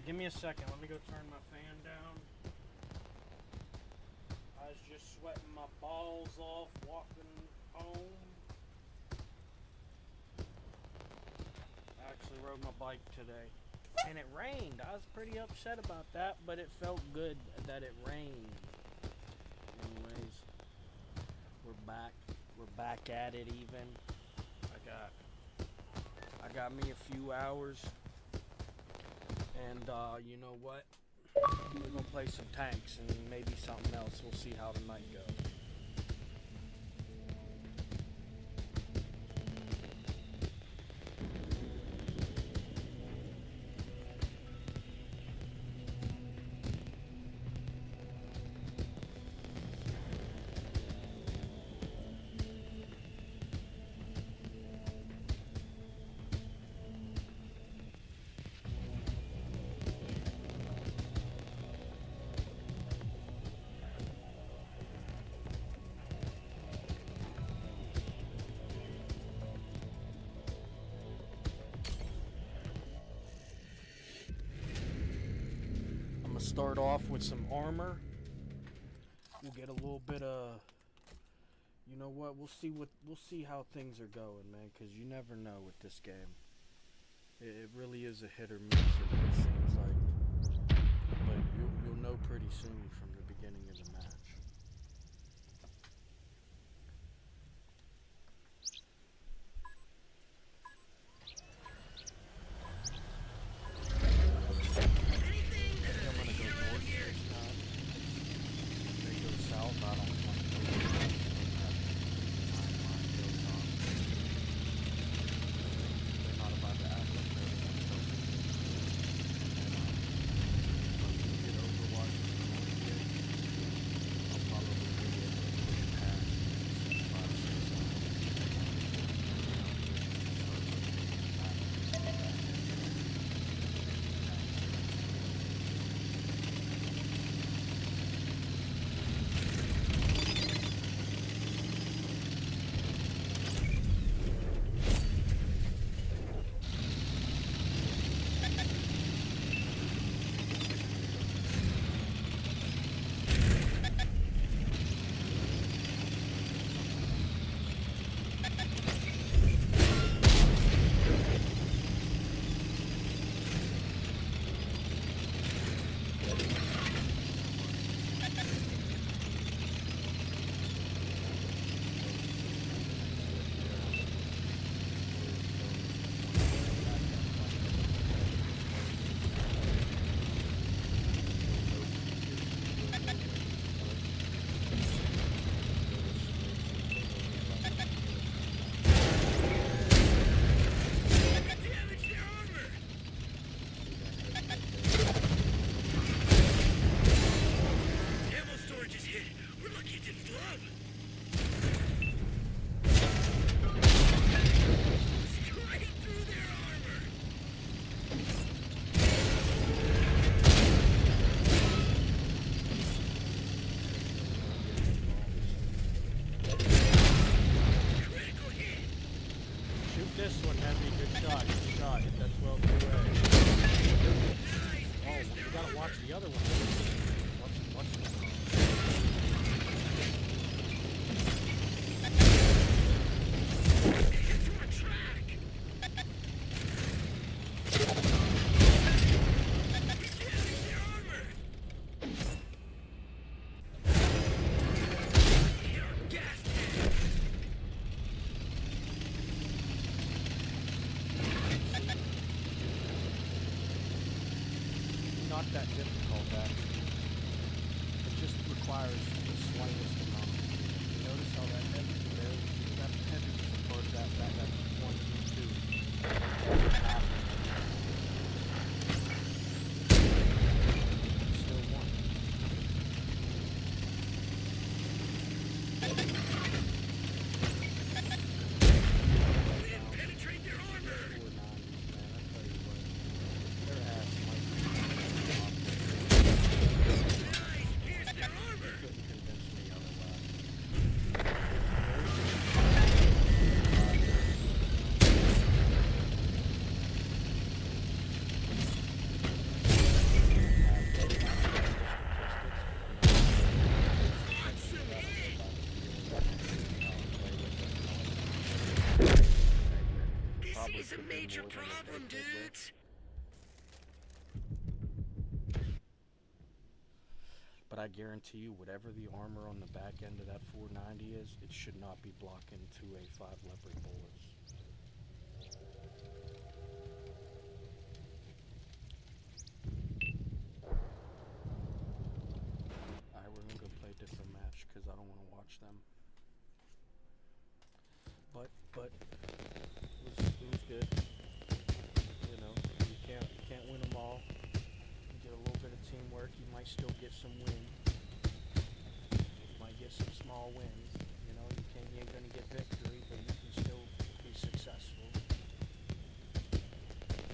Give me a second. Let me go turn my fan down. I was just sweating my balls off walking home. I actually rode my bike today. And it rained. I was pretty upset about that, but it felt good that it rained. Anyways, we're back. We're back at it even. I got me a few hours. And you know what? We're gonna play some tanks and maybe something else. We'll see how the night goes. Start off with some armor. We'll get a little bit of, you know what? We'll see how things are going, man. Because you never know with this game. It really is a hit or miss. It seems like, but you'll know pretty soon from the beginning of the match. This one heavy, good shot, good shot. Hit that 12 Oh, you gotta watch the other one. Watch this one. Not that difficult, actually. It just requires the slightest amount. Notice how that heavy there, that heavy support, that 1, 2, 2. Still 1. We didn't penetrate their armor! 4, 9, man, I tell you what. Their ass might Nice! Pierce their armor! couldn't convince me of it. It's a could be major more than what they problem, did with. dudes. But I guarantee you, whatever the armor on the back end of that 490 is, it should not be blocking 2A5 Leopard bullets. Alright, we're gonna go play a different match because I don't want to watch them. But it was good. You know, you can't win them all. You get a little bit of teamwork, you might still get some wins. You might get some small wins. You know, you ain't gonna get victory, but you can still be successful. Let's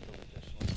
go with this one.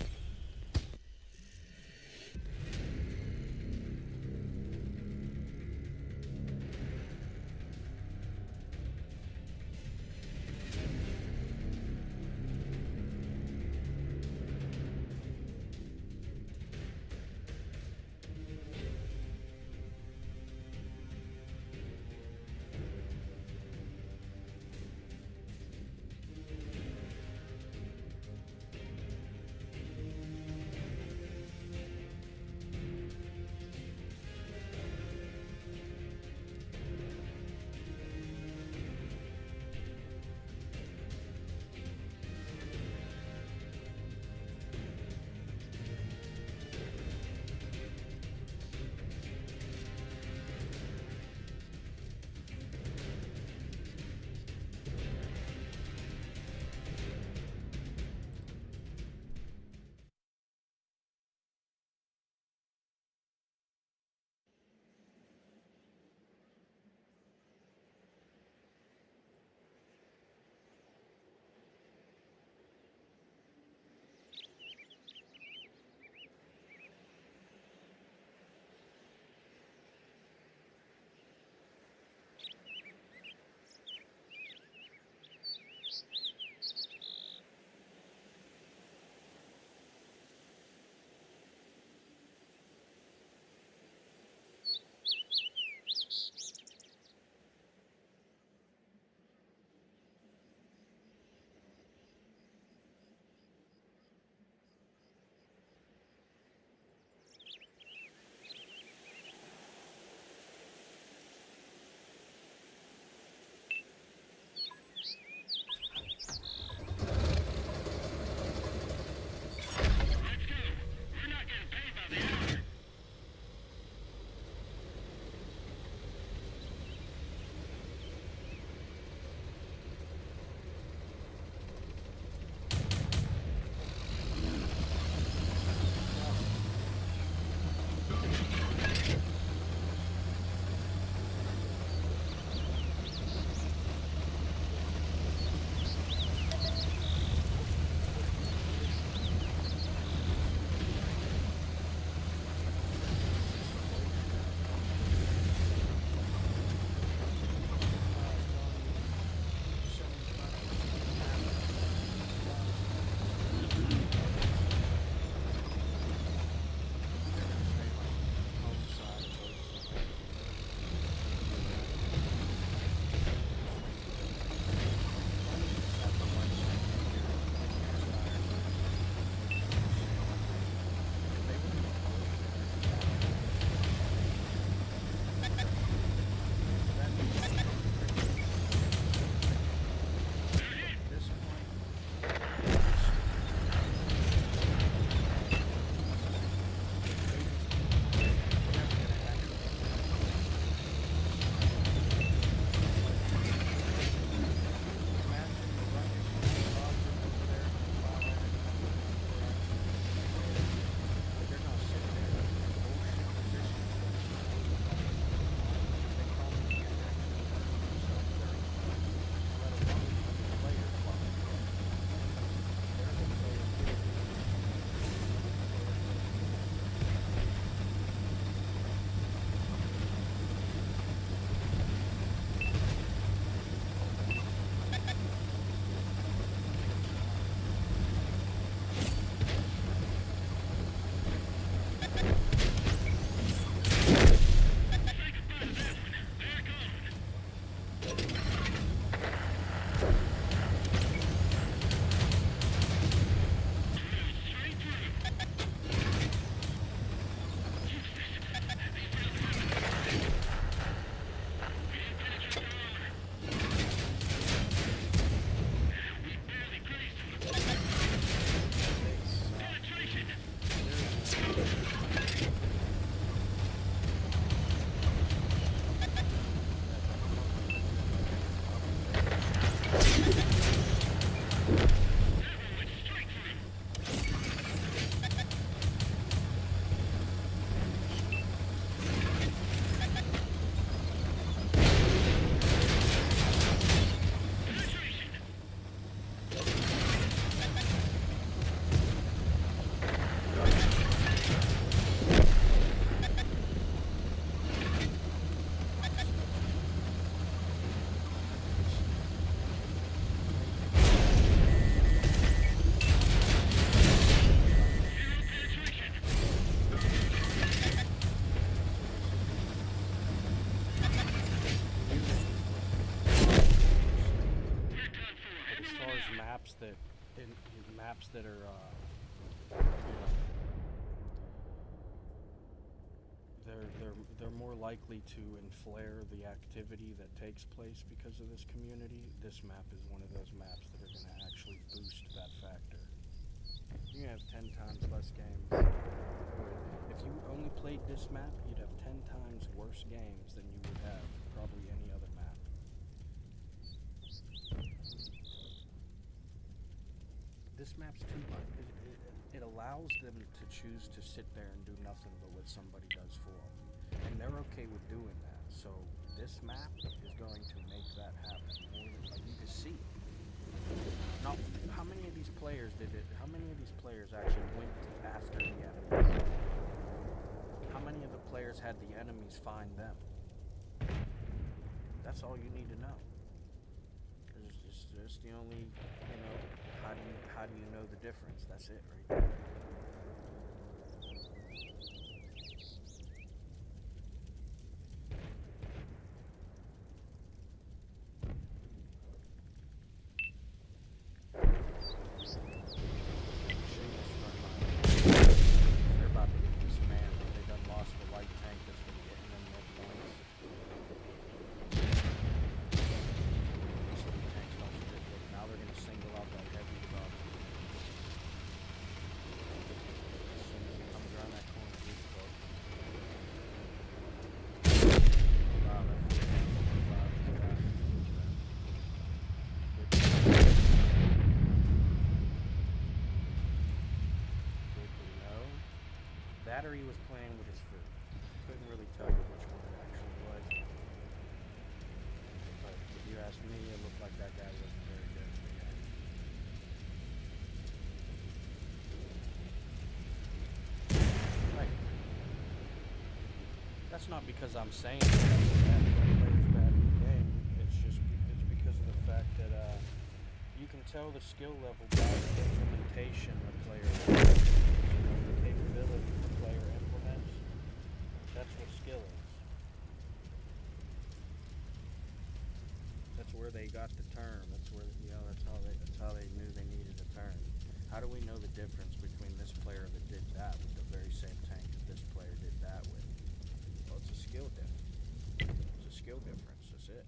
maps that are you know, they're more likely to inflare the activity that takes place because of this community. This map is one of those maps that are going to actually boost that factor. You have 10 times less games. Or if you only played this map, you'd have 10 times worse games than you would have probably any other map. This map's too much. It allows them to choose to sit there and do nothing but what somebody does for them. And they're okay with doing that. So this map is going to make that happen. More than, like, you can see. Now, how many of these players actually went after the enemies? How many of the players had the enemies find them? That's all you need to know. It's just the only, how do you know the difference? That's it right there. They're about to get dismantled. They done lost the light tank that's been getting them their points. These little tanks also did good. Now they're going to single out that heavy drop. As soon as he comes around that corner, he's close. Wow, that 4.5 Battery was playing with his food. Couldn't really tell you which one it actually was. But if you ask me, it looked like that guy wasn't very good at the game. Right. That's not because I'm saying that player's bad at the game. It's because of the fact that you can tell the skill level by the implementation the player has. The capability the player implements. That's what skill is. That's where they got the term. That's where that's how they knew they needed a term. How do we know the difference between this player that did that with the very same tank that this player did that with? Well, it's a skill difference. It's a skill difference. That's it.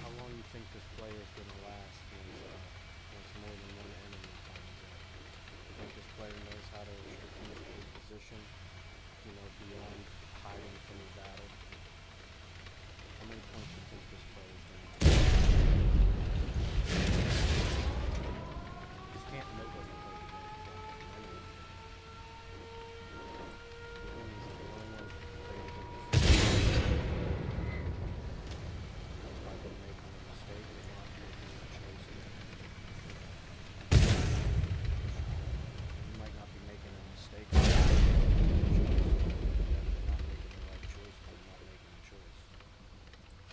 How long you think this player is going to last once more than one enemy finds out? I think this player knows how to strategically position, beyond hiding from the battle. How many points do you think this player is going to last? This can't know doesn't play the game, so anyone. The enemies are the only ones that play the game. That's why they're making a mistake. They're not making a choice again. You might not be making a mistake. They're not making the right choice, but they're not making a choice.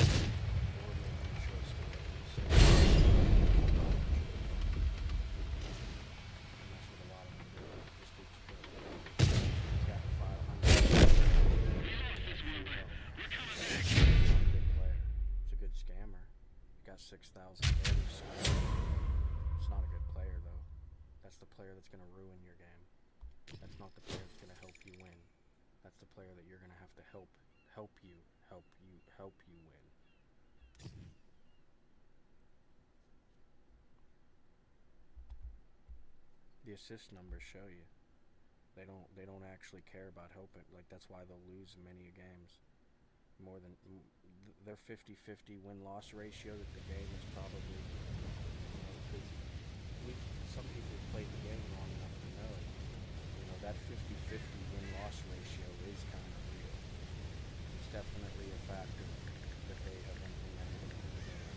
Or making a choice to make a mistake. And that's what a lot of them do. This dude's good. He's got the 500. He's not a good player. It's a good scammer. He got 6,000 days. It's not a good player, though. That's the player that's going to ruin your game. That's not the player that's going to help you win. That's the player that you're going to have to help you win. The assist numbers show you. They don't actually care about hoping. Like, that's why they'll lose many games. More than their 50-50 win-loss ratio that the game is probably, some people have played the game long enough to know, that 50-50 win-loss ratio is kind of real. It's definitely a factor that they have implemented into the game.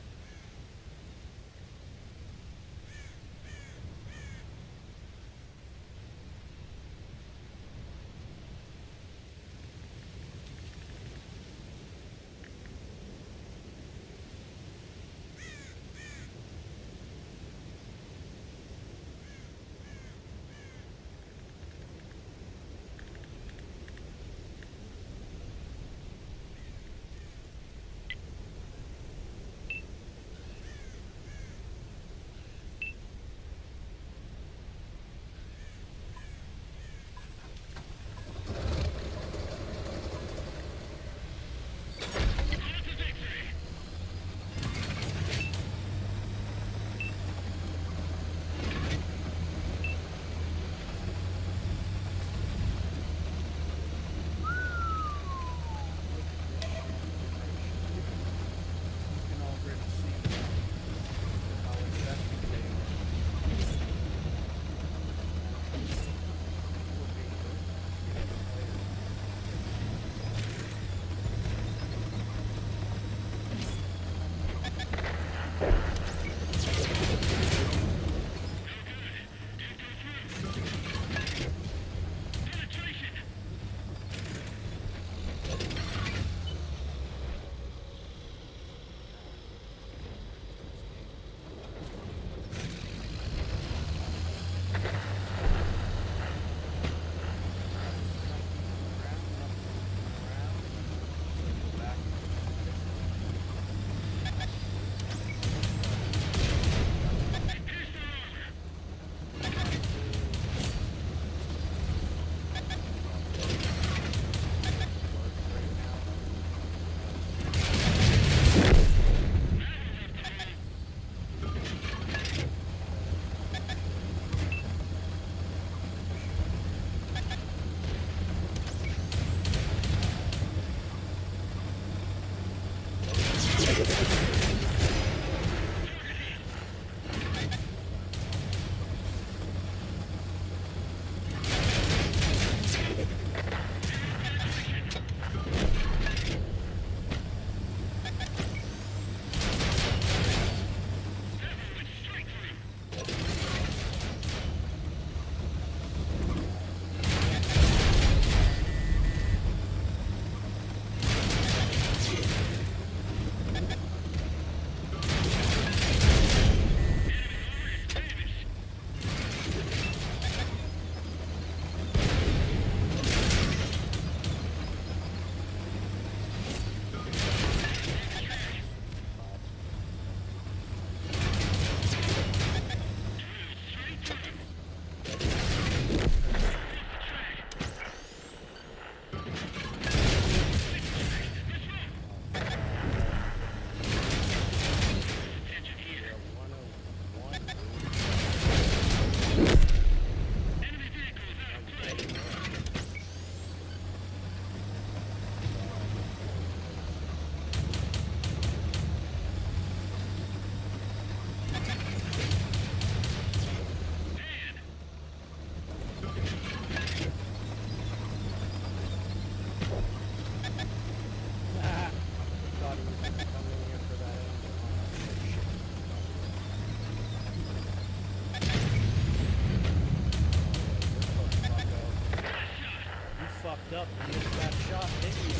Up and missed that shot, didn't you?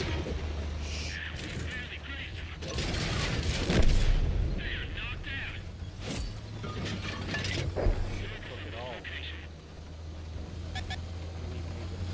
Took it all. Leave me with a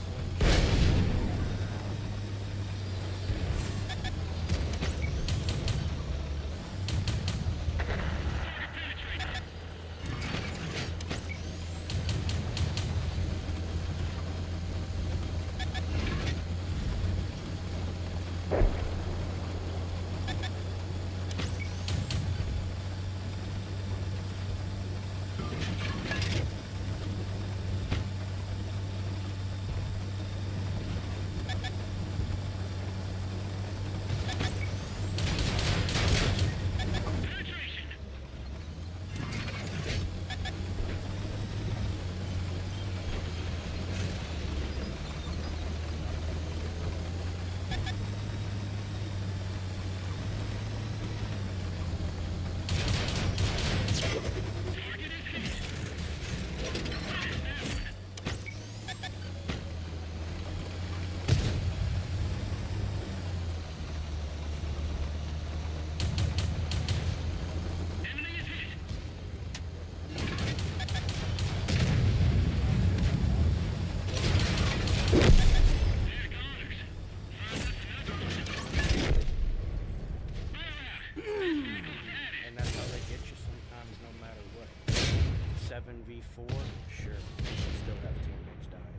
7v4, sure, you can still have teammates dying.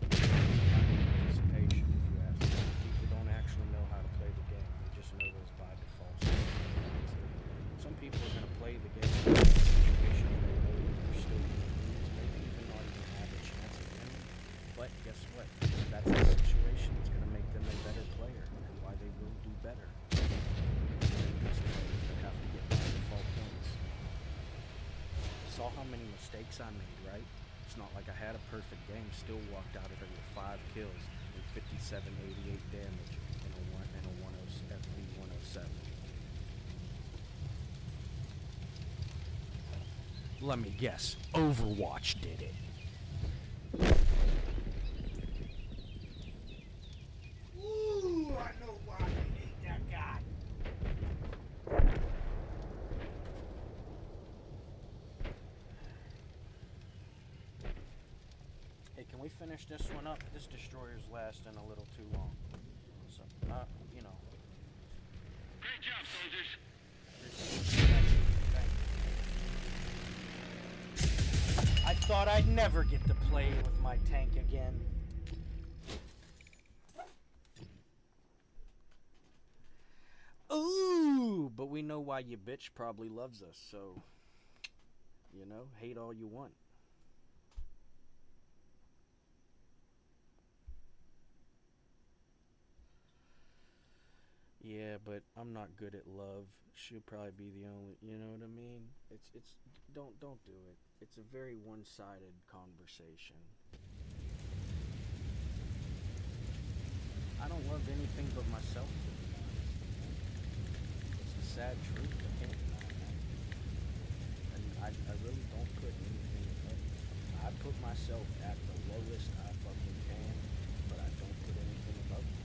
Participation, if you ask me. People don't actually know how to play the game. They just know those by default. Some people are going to play the game in situations they know they're still going to lose, maybe even not even have a chance of winning. But guess what? That's the situation that's going to make them a better player and why they will do better than these players that have to get by default points. Saw how many mistakes I made, right? It's not like I had a perfect game, still walked out of there with 5 kills and 5788 damage in a 107. Let me guess, Overwatch did it. Ooh, I know why you need that guy. Hey, can we finish this one up? This destroyer's lasting a little too long. So, you know. Great job, soldiers. I thought I'd never get to play with my tank again. Ooh, but we know why your bitch probably loves us, so, you know, hate all you want. Yeah, but I'm not good at love. She'll probably be the only, you know what I mean? It's don't do it. It's a very one-sided conversation. I don't love anything but myself, to be honest. It's the sad truth. I can't deny that. And I really don't put anything above me. I put myself at the lowest I fucking can, but I don't put anything above me.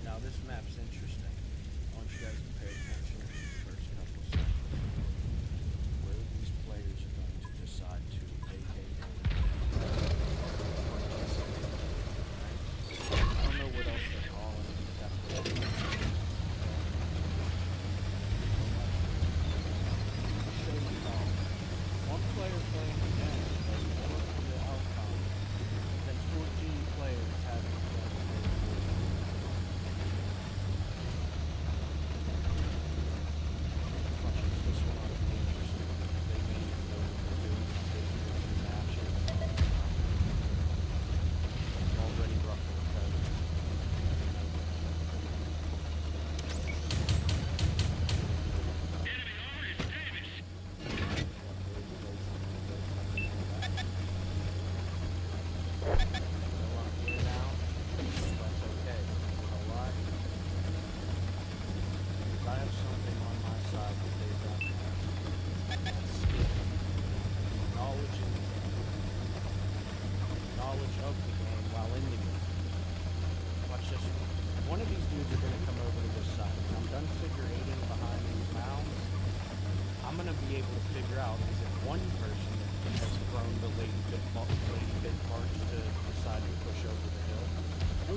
Now this map's interesting. I want you guys to pay attention to the first couple seconds. Where these players are going to decide to a.k.a. I don't know what else they're calling it, but that's what they're calling it. Show you how one player playing the game does more for the outcome than 14 players having to play the game. This one ought to be interesting because they may even know what they're doing. They can do some matches. Already ruffled feathers. Enemy armor is damaged. They want to get down. That's okay. You know why? Because I have something on my side that they don't have. That's skill. Knowledge in the game. Knowledge of the game while in the game. Watch this one. One of these dudes are going to come over to this side. When I'm done figure eighting behind these mounds, I'm going to be able to figure out, is it one person that has thrown the lady bit parts to decide to push over the hill?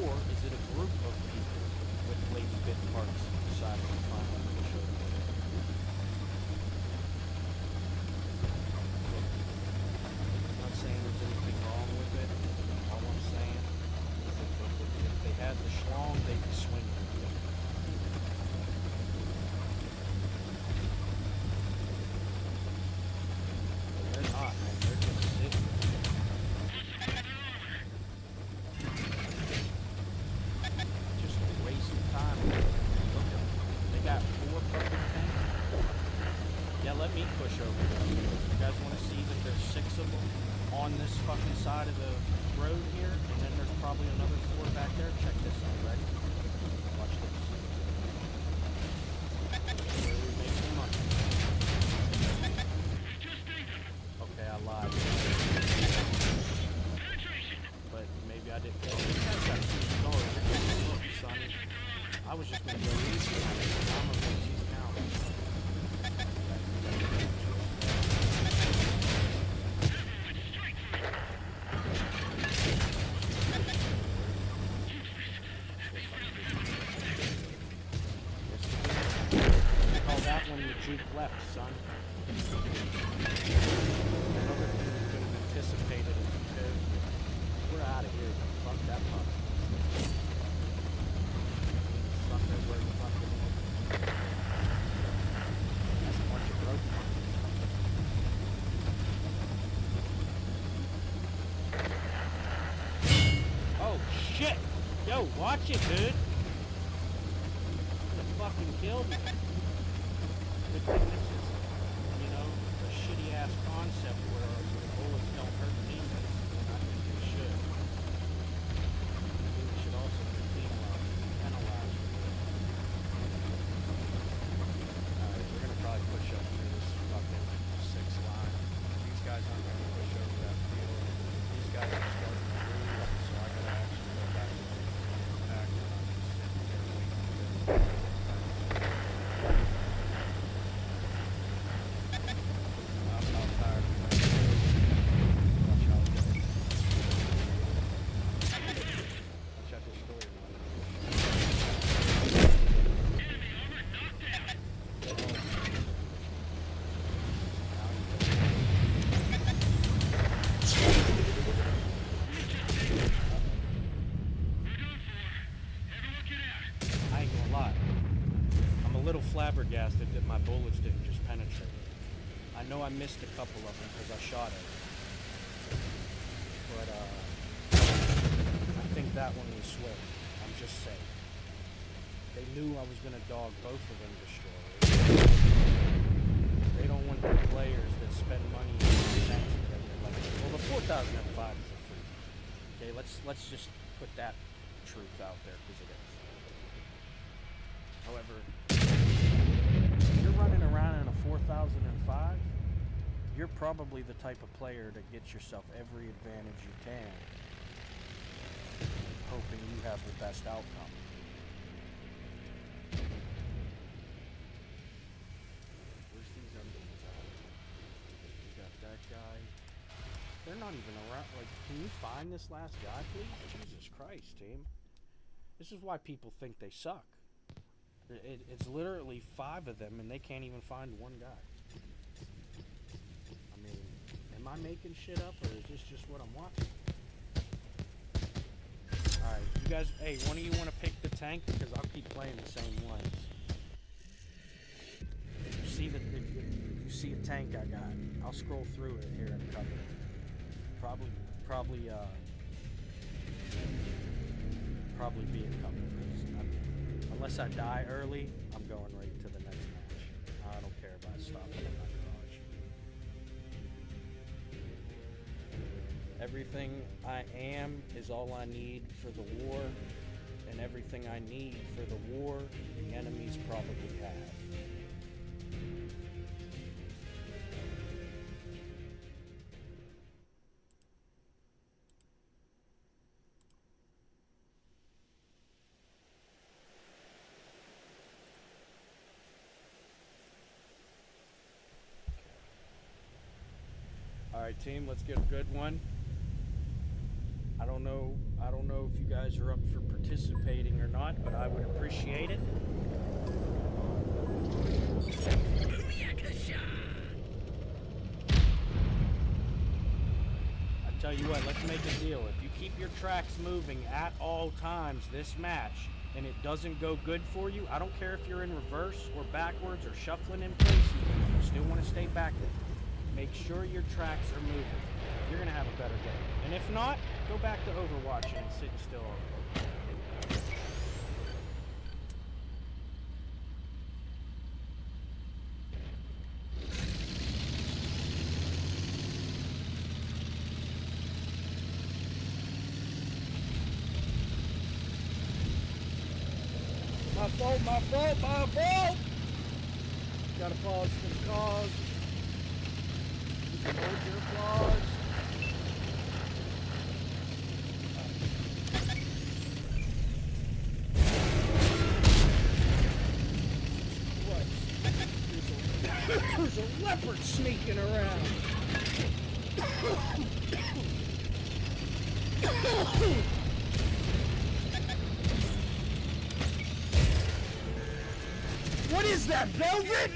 Or is it a group of people with lady bit parts deciding to finally push over the hill? I'm not saying there's anything wrong with it. All I'm saying is if they had the schlong, they'd be swinging. But they're not, man. They're just sitting. Just a waste of time. Look at them. They got 4 fucking tanks. Yeah, let me push over this. You guys want to see that there's 6 of them on this fucking side of the road here? And then there's probably another 4 back there. Check this out, ready? Watch this. Where we make some money. Just think of it. Okay, I lied. Penetration. But cheek left, son. Another thing you could have anticipated if you could. We're out of here. Fuck that pup. Sucker where you fucking live. That's a bunch of broken. Oh shit! Yo, watch it, dude! It fucking killed me. Good thing this is, you know, a shitty ass concept where bullets don't hurt teammates. I think they should. I think we should also be penalized for it. Alright, we're gonna probably push up through this fucking 6 line. These guys aren't gonna push over that field. These guys are starting to lose, so I gotta actually go back and back and I'm just sitting here waiting for them. I'm not tired of playing. Watch out. Watch out this story. Enemy armor knocked down. We're done for. Everyone get out. I ain't gonna lie. I'm a little flabbergasted that my bullets didn't just penetrate. I know I missed a couple of them because I shot it. But, I think that one was swift. I'm just saying. They knew I was gonna dog both of them destroyers. They don't want the players that spend money on tanks that they're like, well, the 4005 is a free. Okay, let's just put that truth out there because it is. However, if you're running around in a 4005, you're probably the type of player that gets yourself every advantage you can, hoping you have the best outcome. Where's these underlings at? We got that guy. They're not even around. Like, can you find this last guy, please? Jesus Christ, team. This is why people think they suck. It's literally 5 of them, and they can't even find one guy. I mean, am I making shit up, or is this just what I'm watching? Alright, you guys, hey, one of you want to pick the tank? Because I'll keep playing the same ones. If you see if you see a tank I got, I'll scroll through it here in a couple. Probably be a couple. Unless I die early, I'm going right to the next match. I don't care about stopping in my garage. Everything I am is all I need for the war, and everything I need for the war, the enemies probably have. Alright team, let's get a good one. I don't know if you guys are up for participating or not, but I would appreciate it. I tell you what, let's make a deal. If you keep your tracks moving at all times this match and it doesn't go good for you, I don't care if you're in reverse or backwards or shuffling in place, you still want to stay back there. Make sure your tracks are moving. You're gonna have a better game. And if not, go back to overwatching and sitting still. My fault! Gotta pause for the cause. You can hold your applause. There's a leopard sneaking around. What is that, velvet?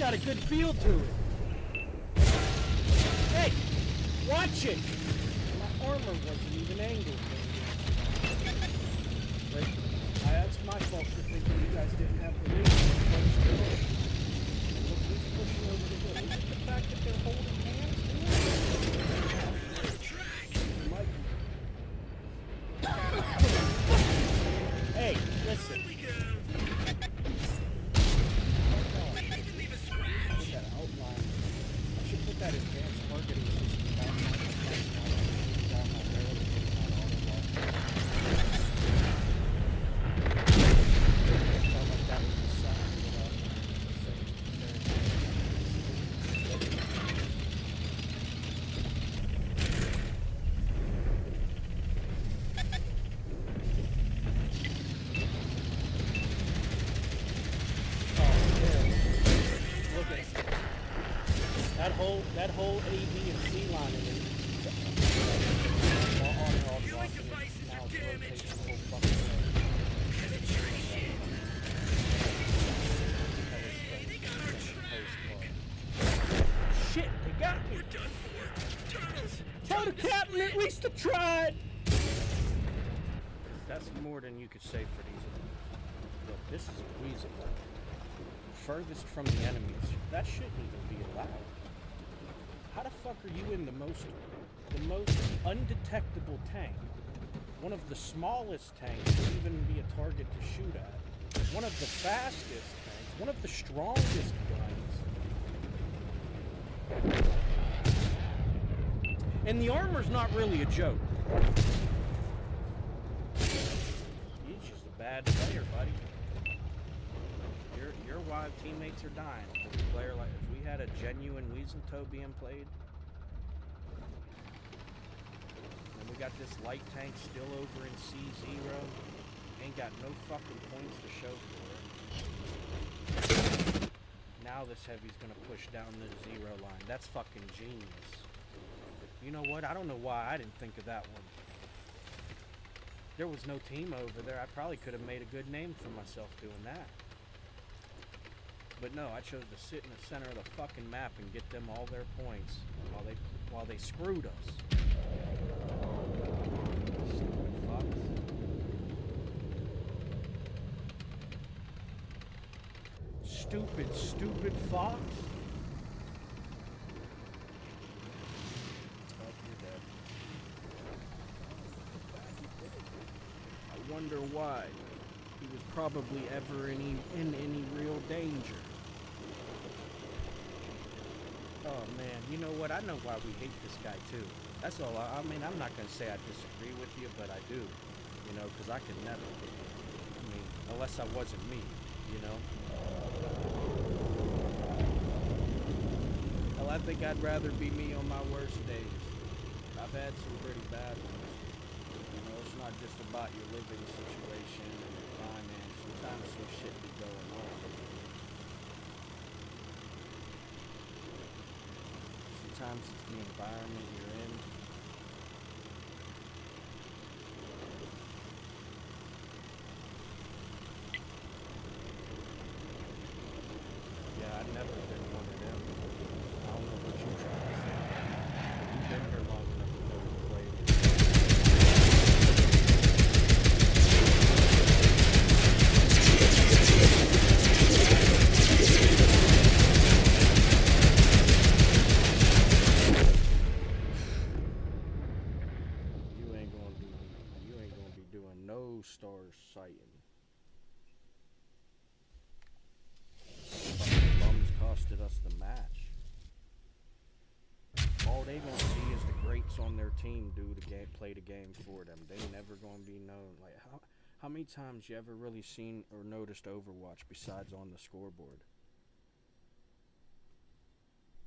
got a good feel to it. Hey, watch it. My armor wasn't even angled. But that's my fault for thinking you guys didn't have the lead. Look who's pushing over the hill. Is it the fact that they're holding hands? It might be. Hey, listen. On we go. We didn't even leave a Put scratch. that outline. I should put that advanced targeting system back on my barrel to get my auto lock. Felt like that was a sign that I was saying oh, yeah. Look at it. That whole A, B, and C line in it. On and off, Viewing and devices now are it's damaged. rotating the whole fucking way. Penetration. They got our track. Shit, they got me. We're done for. Turtles. Tell the captain at least I tried. That's more than you could say for these ones. Look, this is a weasel. Furthest from the enemies. That shouldn't even be allowed. How the fuck are you in the most undetectable tank? One of the smallest tanks to even be a target to shoot at. One of the fastest tanks. One of the strongest guns. And the armor's not really a joke. He's just a bad player, buddy. You're why teammates are dying. A player like if we had a genuine Weasel Toe being played, and we got this light tank still over in C0, ain't got no fucking points to show for it. Now this heavy's gonna push down the 0 line. That's fucking genius. You know what? I don't know why I didn't think of that one. There was no team over there. I probably could have made a good name for myself doing that. But no, I chose to sit in the center of the fucking map and get them all their points while they screwed us. Stupid fucks. Stupid fox. Oh, you're dead. I wonder why. He was probably ever in any real danger. Oh man, you know what? I know why we hate this guy too. That's all. I mean, I'm not gonna say I disagree with you, but I do. You know, because I could never. I mean, unless I wasn't me. You know. Well, I think I'd rather be me on my worst days. I've had some pretty bad ones. You know, it's not just about your living situation and your finance. Sometimes some shit be going on. Sometimes it's the environment you're in. Yeah, I've never been one of them. I don't know what you're trying to say. You've been here long enough to know to play. You ain't gonna be doing no stars sighting. Fucking bums costed us the match. All they gonna see is the greats on their team play the game for them. They never gonna be known. Like how many times you ever really seen or noticed Overwatch besides on the scoreboard?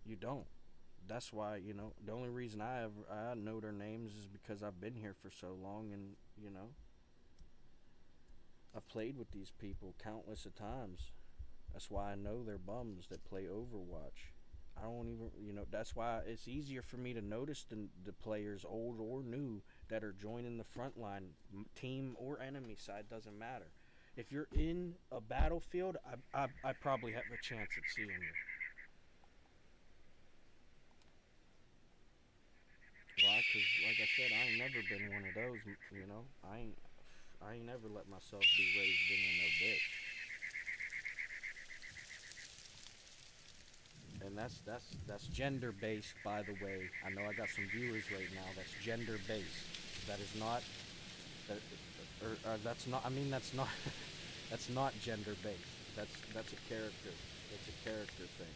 You don't. That's why, you know, the only reason I know their names is because I've been here for so long, and you know, I've played with these people countless of times. That's why I know they're bums that play Overwatch. I don't even, you know, that's why it's easier for me to notice the players, old or new, that are joining the front line, team or enemy side, doesn't matter. If you're in a battlefield, I probably have a chance at seeing you. cause like I said, I ain't never been one of those. You know, I ain't never let myself be raised into no bitch. And that's gender based, by the way. I know I got some viewers right now. That's gender based. That is not that, or that's not. I mean, that's not. That's not gender based. That's a character. That's a character thing.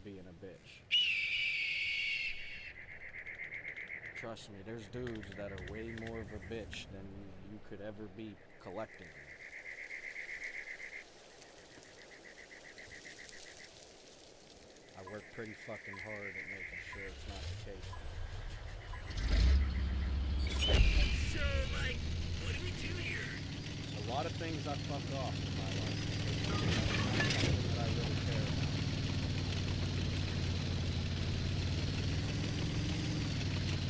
Being a bitch. Trust me, there's dudes that are way more of a bitch than you could ever be collectively. I work pretty fucking hard at making sure it's not the case. So, like, what do we do here? A lot of things I fuck off in my life. It's not something that I really care about.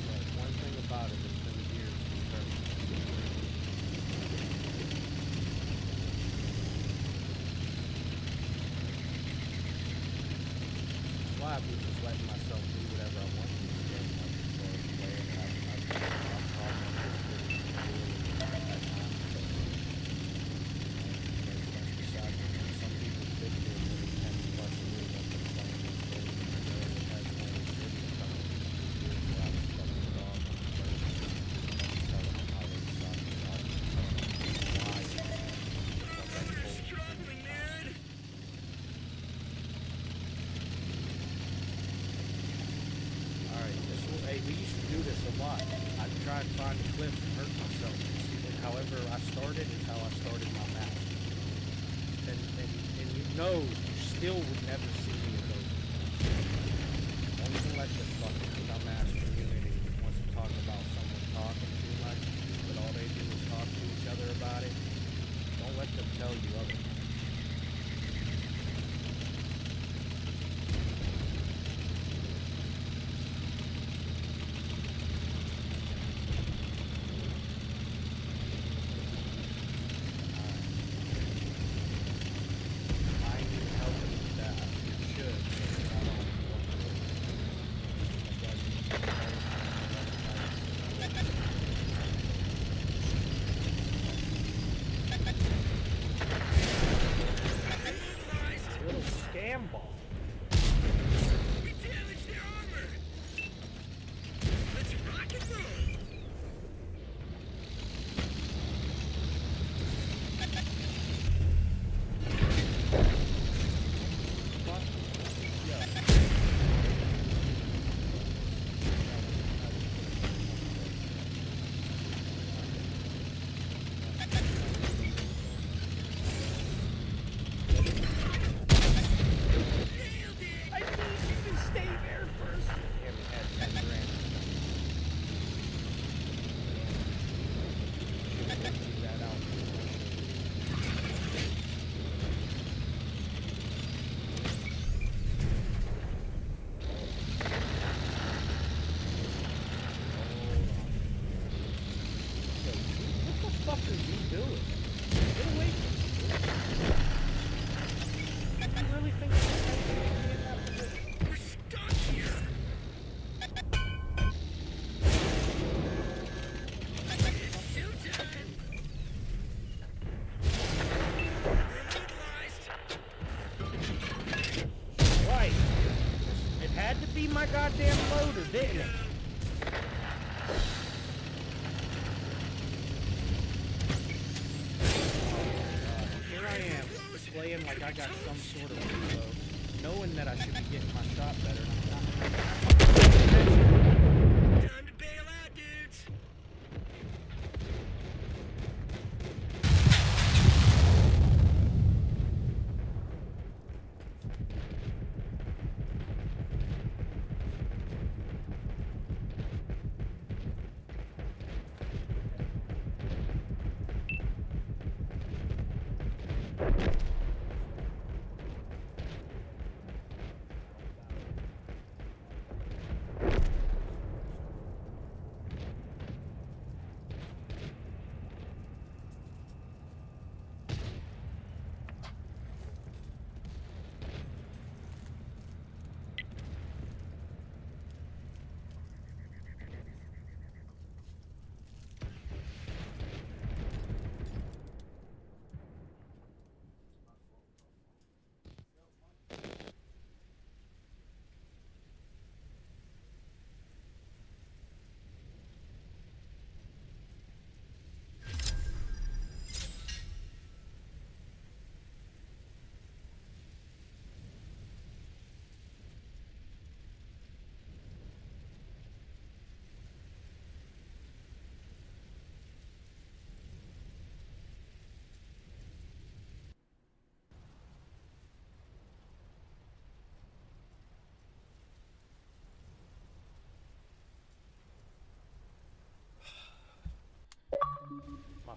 But one thing about it, it's been years to be perfect. That's why I be just letting myself do whatever I want to do. Like, as far as playing, I'm talking pretty clearly at times. That's beside me. Some people sit there for 10 plus years after playing this game, and they know it has no video coming to years where I was fucking it off on the first and telling them how they suck and all and telling them why. We're struggling, man. Alright, hey, we used to do this a lot. I'd try and find a clip and hurt myself. And however I started is how I started my match. And you know, you still would never see me in those. Don't even let this fucking dumbass community that wants to talk about someone talking too much, but all they do is talk to each other about it. Don't let them tell you otherwise. I ain't even helping with that. You should. I don't want to. Little scam ball. We damaged their armor. Let's rock and roll. Fuck. Yeah. Nailed it. I need you to stay there first. Yeah, we had 10 grand. Figure that out. What the fuck are you doing? Get away from me. You really think you're going to be in that position? We're stuck here. It's showtime. We're immobilized. Right. It had to be my goddamn loader, didn't it? Here I am, playing like I got some sort of reload, knowing that I should be getting my shot better, and I'm not. Time to bail out, dudes.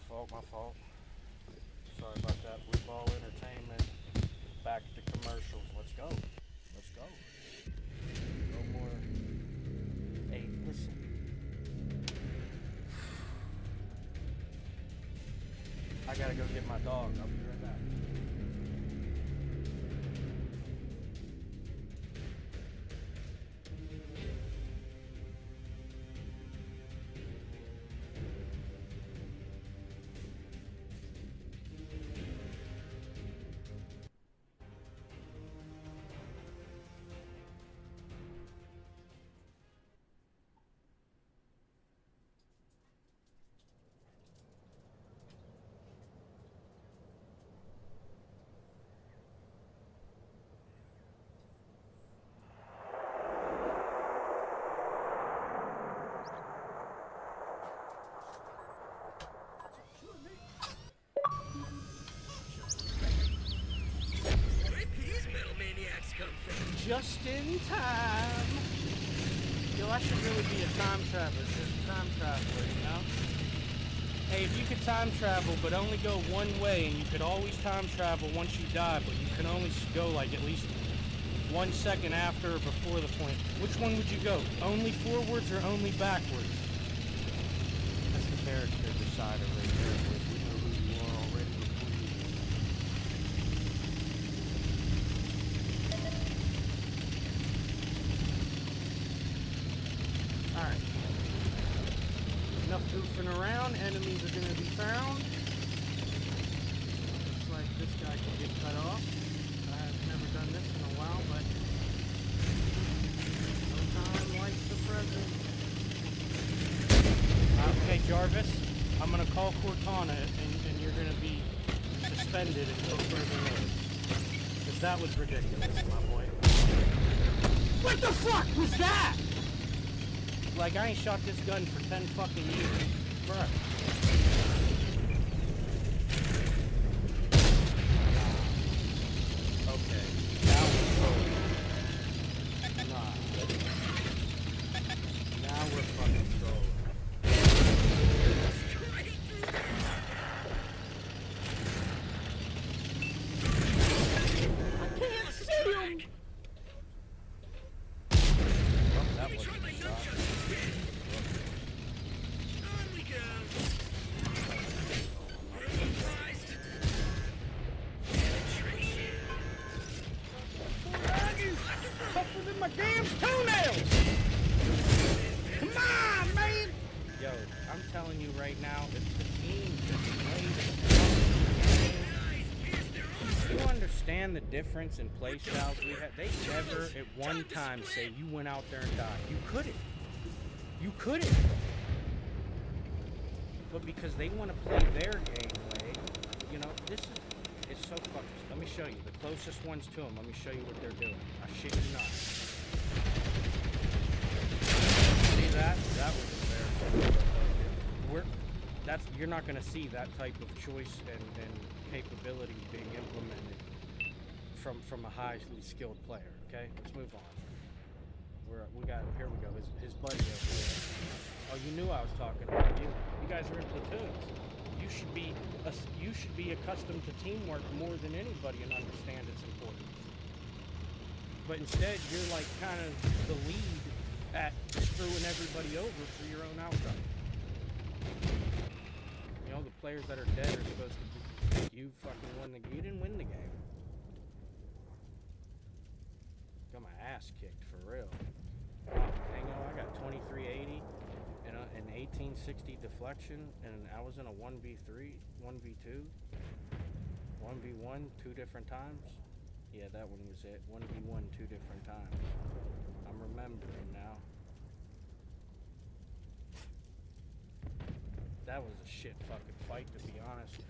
my fault. Sorry about that. Blue Ball Entertainment. Back to commercials. Let's go. Let's go. No more. Hey, listen. I gotta go get my dog. I'll be right back. Just in time. Yo, I should really be a time traveler, you know? Hey, if you could time travel, but only go one way, and you could always time travel once you die, but you can only go like at least 1 second after or before the point, which one would you go? Only forwards or only backwards? That's the character decider right there, boys. We know who you are already before you do. Alright. Enough goofing around. Enemies are going to be found. Looks like this guy can get cut off. I've never done this in a while, but no time like the present. Okay, Jarvis. I'm going to call Cortana, and you're going to be suspended until further notice. Because that was ridiculous, my boy. What the fuck was that? Like, I ain't shot this gun for 10 fucking years. Bruh. Okay. Now we're rolling. Nah. Now we're fucking rolling. I can't see him! Well, that wasn't a shot. Tougher than my damn toenails! Come on, man! Yo, I'm telling you right now, if the team just played the game, you understand the difference in play styles we had? They never at one time say you went out there and died. You couldn't. You couldn't. But because they want to play their game way, you know, this is, it's so fucking, let me show you, the closest ones to them, let me show you what they're doing. I shit you not. See that? That was embarrassing. You're not going to see that type of choice and capability being implemented from a highly skilled player, okay? Let's move on. Here we go, his buddy over there. Oh, you knew I was talking about you. You guys are in platoons. You should be accustomed to teamwork more than anybody and understand its importance. But instead, you're like kind of the lead at screwing everybody over for your own outcome. You know, the players that are dead are supposed to be, you fucking won the game. You didn't win the game. Got my ass kicked for real. Wow, hang on, I got 2380 and an 1860 deflection, and I was in a 1v3, 1v2, 1v1 2 different times. Yeah, that one was it. 1v1 2 different times. I'm remembering now. That was a shit fucking fight, to be honest.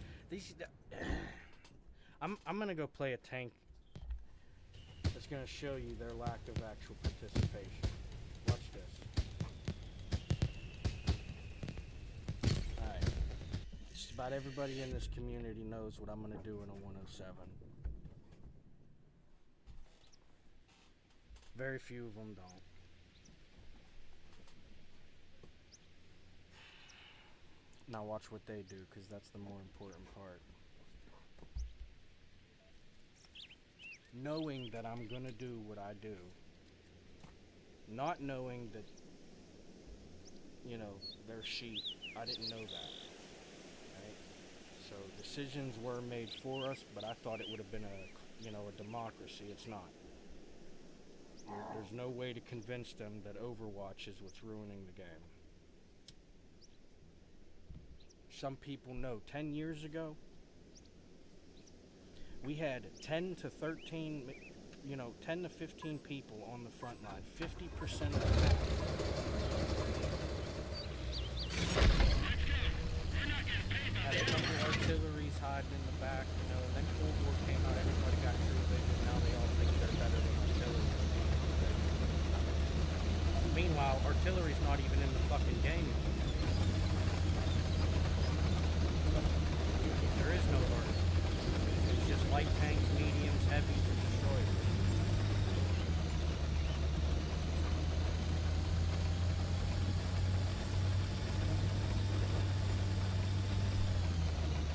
I'm gonna go play a tank that's gonna show you their lack of actual participation. Watch this. Alright. Just about everybody in this community knows what I'm gonna do in a 107. Very few of them don't. Now watch what they do, because that's the more important part. Knowing that I'm gonna do what I do, not knowing that, they're sheep. I didn't know that. Right? So decisions were made for us, but I thought it would have been a democracy. It's not. There's no way to convince them that Overwatch is what's ruining the game. Some people know. 10 years ago, we had 10 to 13, 10 to 15 people on the front line. 50% of the match. Had a couple artilleries hiding in the back, and then Cold War came out, everybody got true vision, now they all think they're better than artillery. Meanwhile, artillery's not even in the fucking game. There is no art. It's just light tanks, mediums, heavies, and destroyers.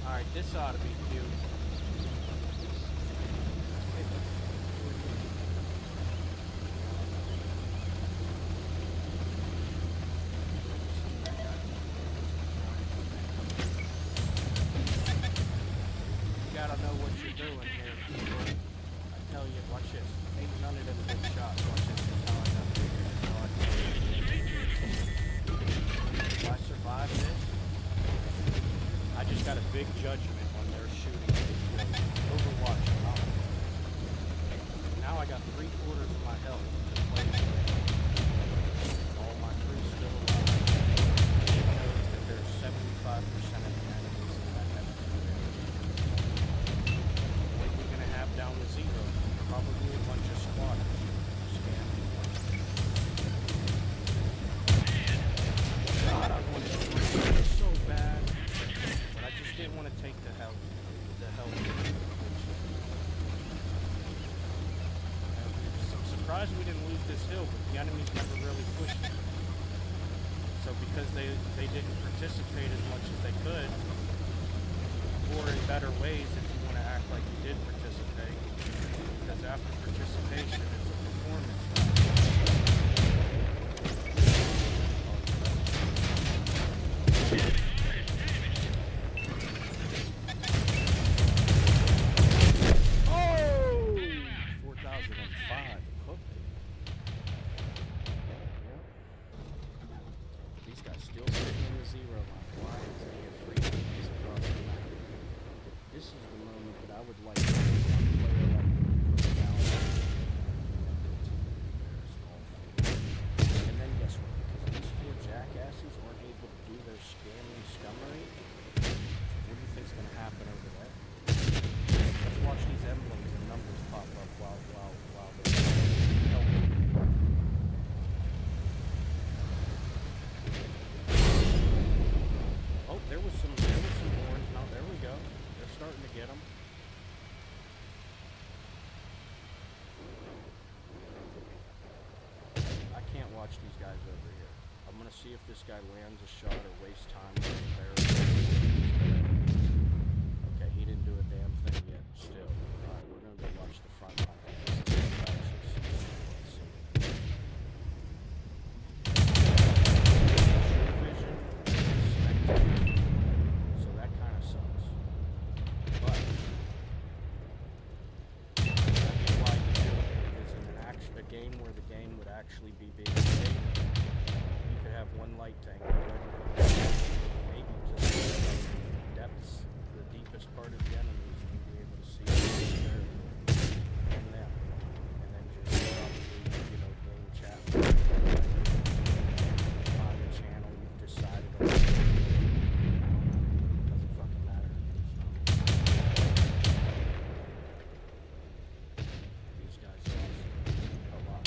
Alright, this ought to be cute. You gotta know what you're doing here. I tell you, watch this. Ain't none of them good shots. Watch this. This is how I got it. If I survive this, I just got a big judgment on their shooting. Overwatch. Now I got 3/4 of my health to play with. All my crew's still alive. I noticed that there's 75% of the enemies in that heavy area. What we're gonna have down to 0? Probably a bunch of squatters. God, I wanted to play so bad, but I just didn't want to take the health. I'm surprised we didn't lose this hill, but the enemies never really pushed it. So because they didn't participate as much as they could, or in better ways if you want to act like you did participate, because after participation it's a performance. Oh! 4005. Cooked it. Yeah. These guys still sitting in the 0 line. Why is there a free piece across the map? This is the moment that I would like to see one player like me put down. And then guess what? Because these 4 jackasses aren't able to do their scamming scummery, what do you think's going to happen over there? Let's watch these emblems and numbers pop up while they're helping. Oh, there was some orange. Now there we go. They're starting to get them. I can't watch these guys over here. I'm gonna see if this guy lands a shot or wastes time with the barrel. Okay, he didn't do a damn thing yet. Still, all right, we're gonna go watch the front line. So that kind of sucks. But I get why you do it, because in a game where the game would actually be being played, you could have one light tank, maybe just the depths, the deepest part of the enemies, and be able to see there and them, and then just probably, game chat. Find a channel you've decided on. Doesn't fucking matter. These guys lost a lot.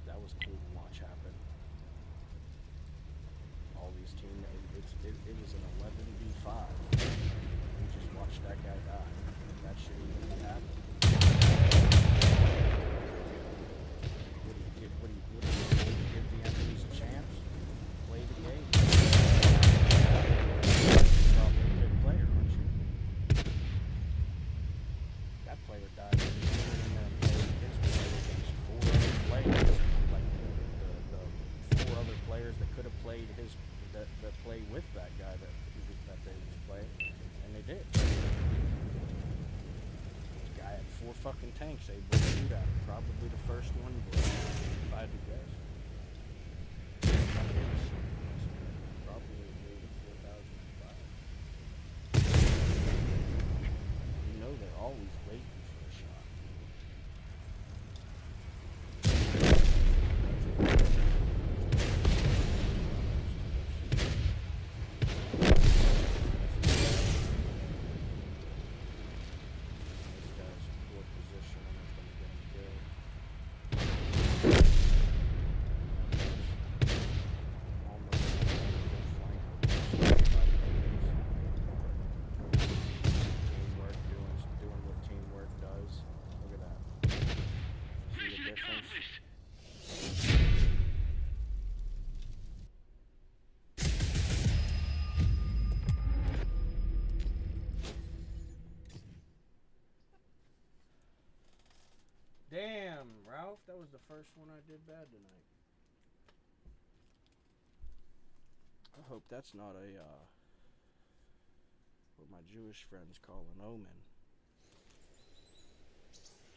That was cool to watch happen. All these teammates, it was an 11v5. We just watched that guy die. That shouldn't even be happening. with that guy that they was playing, and they did. Guy had 4 fucking tanks able to do that. Probably the first one, but if I had to guess. Probably made it 4,005. You know they're always waiting for a shot. This guy's poor position and it's gonna get him killed. Almost teamwork, doing what teamwork does. Look at that. See the difference? Damn, Ralph, that was the first one I did bad tonight. I hope that's not what my Jewish friends call an omen.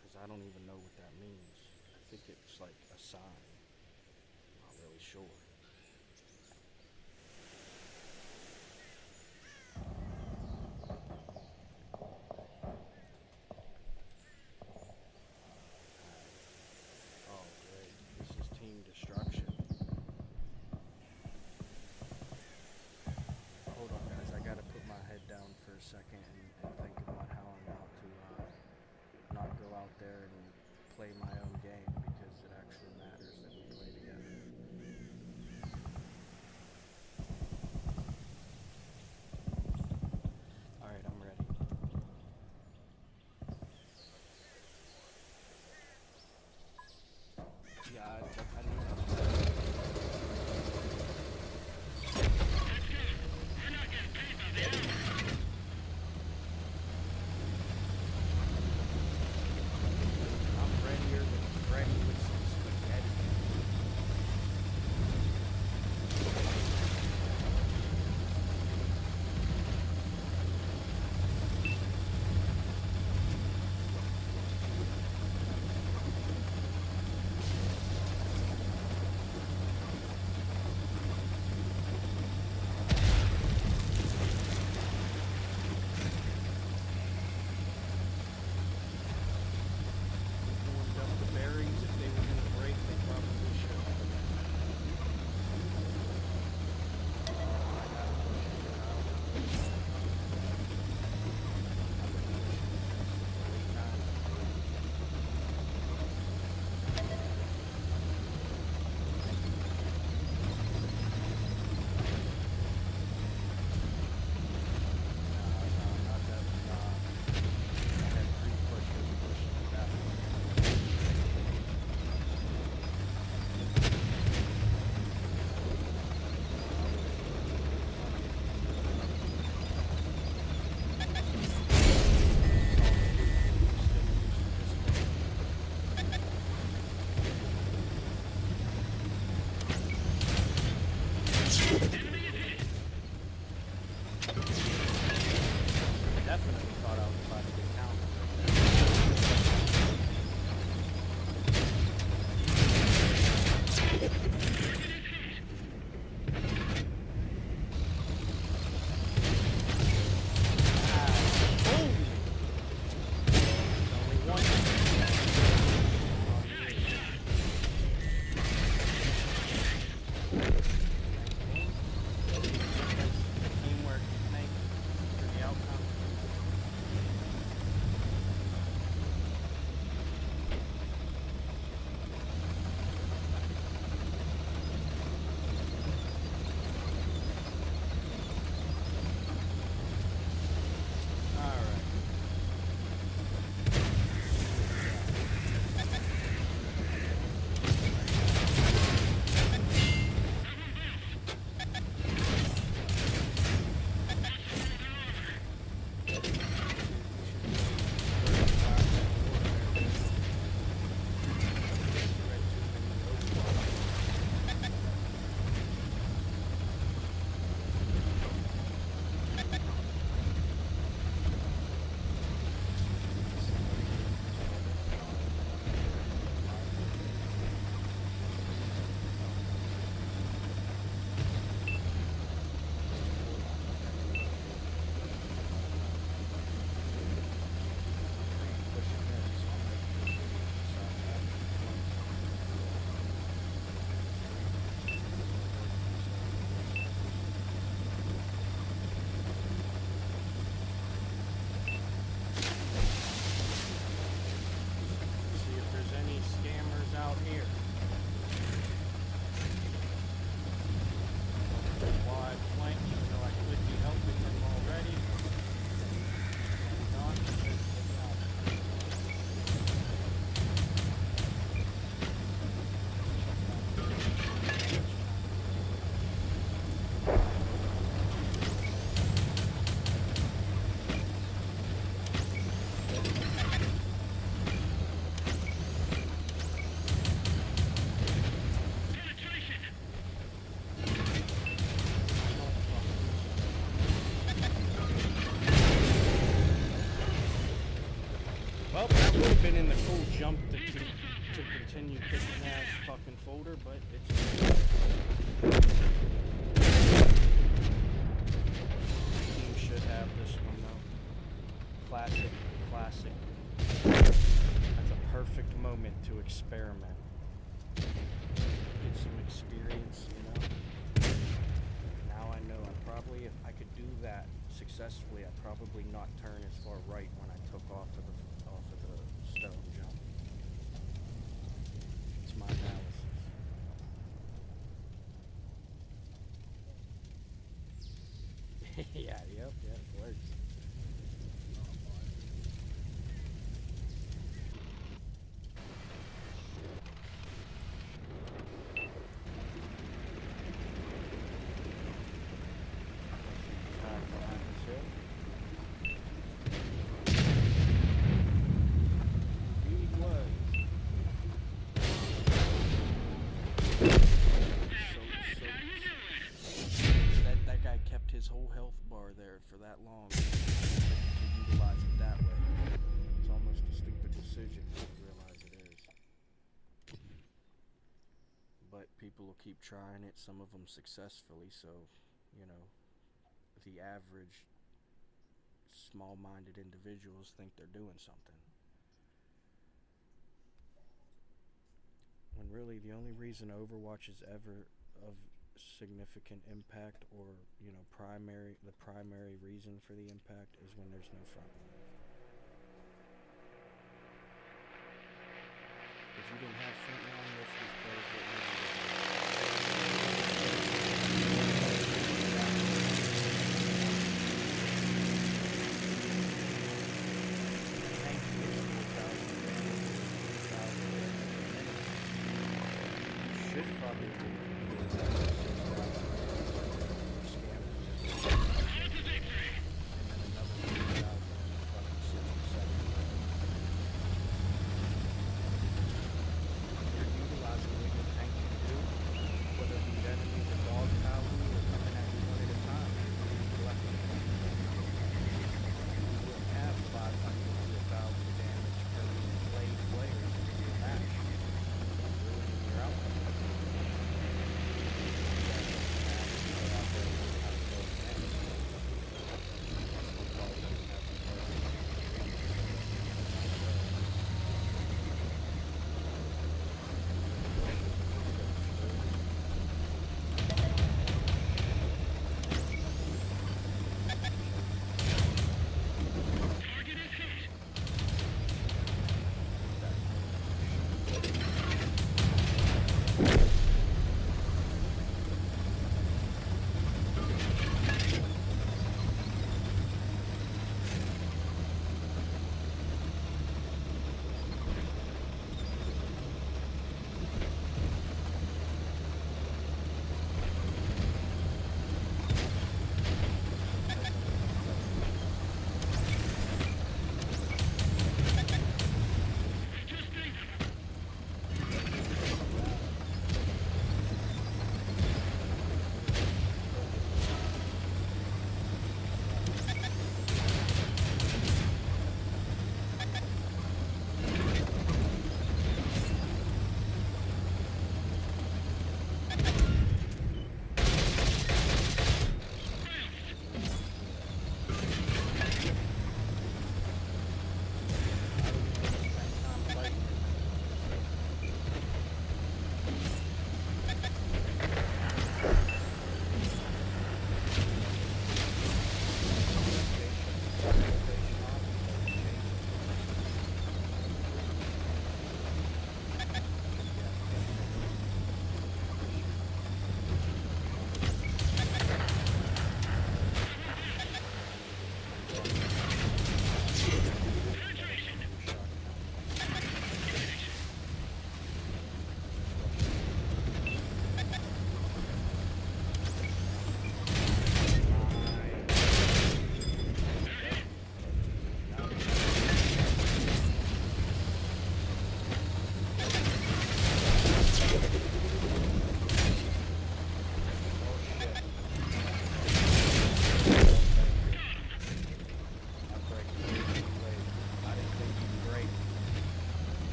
Because I don't even know what that means. I think it's like a sign. I'm not really sure. Oh, great. This is team destruction. Hold on, guys. I gotta put my head down for a second and think about how I'm about to not go out there and play my own game because it actually matters that we play together. been in the cool jump to continue kicking ass fucking folder, but it's team should have this one though. Classic, classic. That's a perfect moment to experiment. Get some experience, you know. Now I know if I could do that successfully, I'd probably not turn as far right when I took off of the stone jump. It's my analysis. Yeah, it works. That guy kept his whole health bar there for that long to utilize it that way. It's almost a stupid decision when you realize it is. But people will keep trying it, some of them successfully, so, you know, the average small-minded individuals think they're doing something. When really the only reason Overwatch is ever of significant impact, or the primary reason for the impact, is when there's no front line. If you didn't have front line, most of these players wouldn't even get should probably do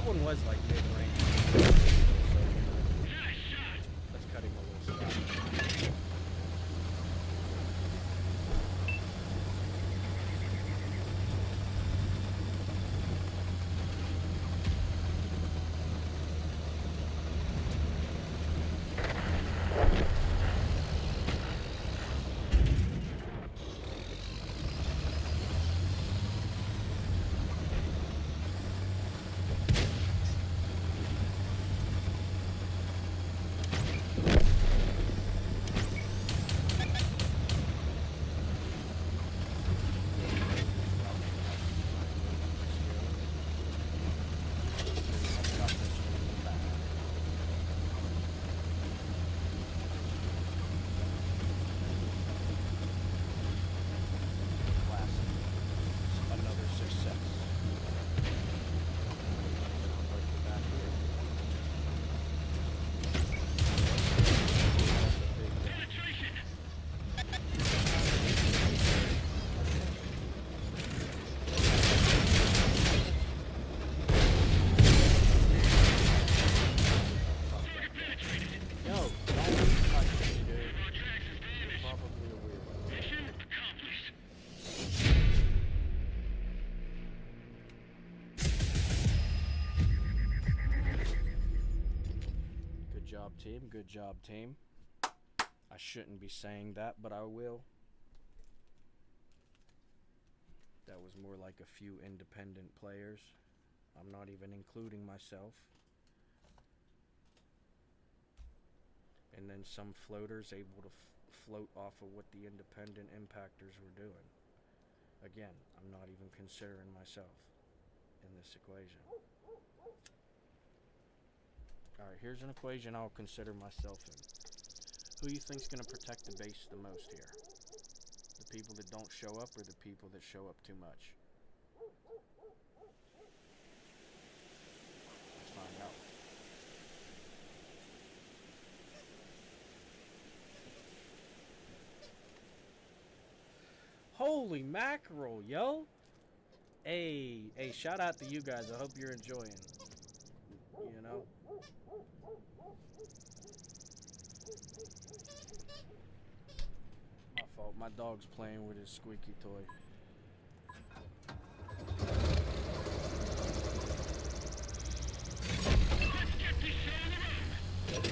That one was like mid-range. So, Nice shot. let's cut him a little slack. Another success. Sounds like we're back here. Penetration. Target penetrated. Yo, don't touch me, dude. Our tracks is damaged. Probably a weirdo. Mission accomplished. Good job, team. Good job, team. I shouldn't be saying that, but I will. That was more like a few independent players. I'm not even including myself. And then some floaters able to float off of what the independent impactors were doing. Again, I'm not even considering myself in this equation. Alright, here's an equation I'll consider myself in. Who you think's going to protect the base the most here? The people that don't show up or the people that show up too much? Let's find out. Holy mackerel, yo! Hey, shout out to you guys. I hope you're enjoying. You know? My fault. My dog's playing with his squeaky toy. Let's get this show on the road.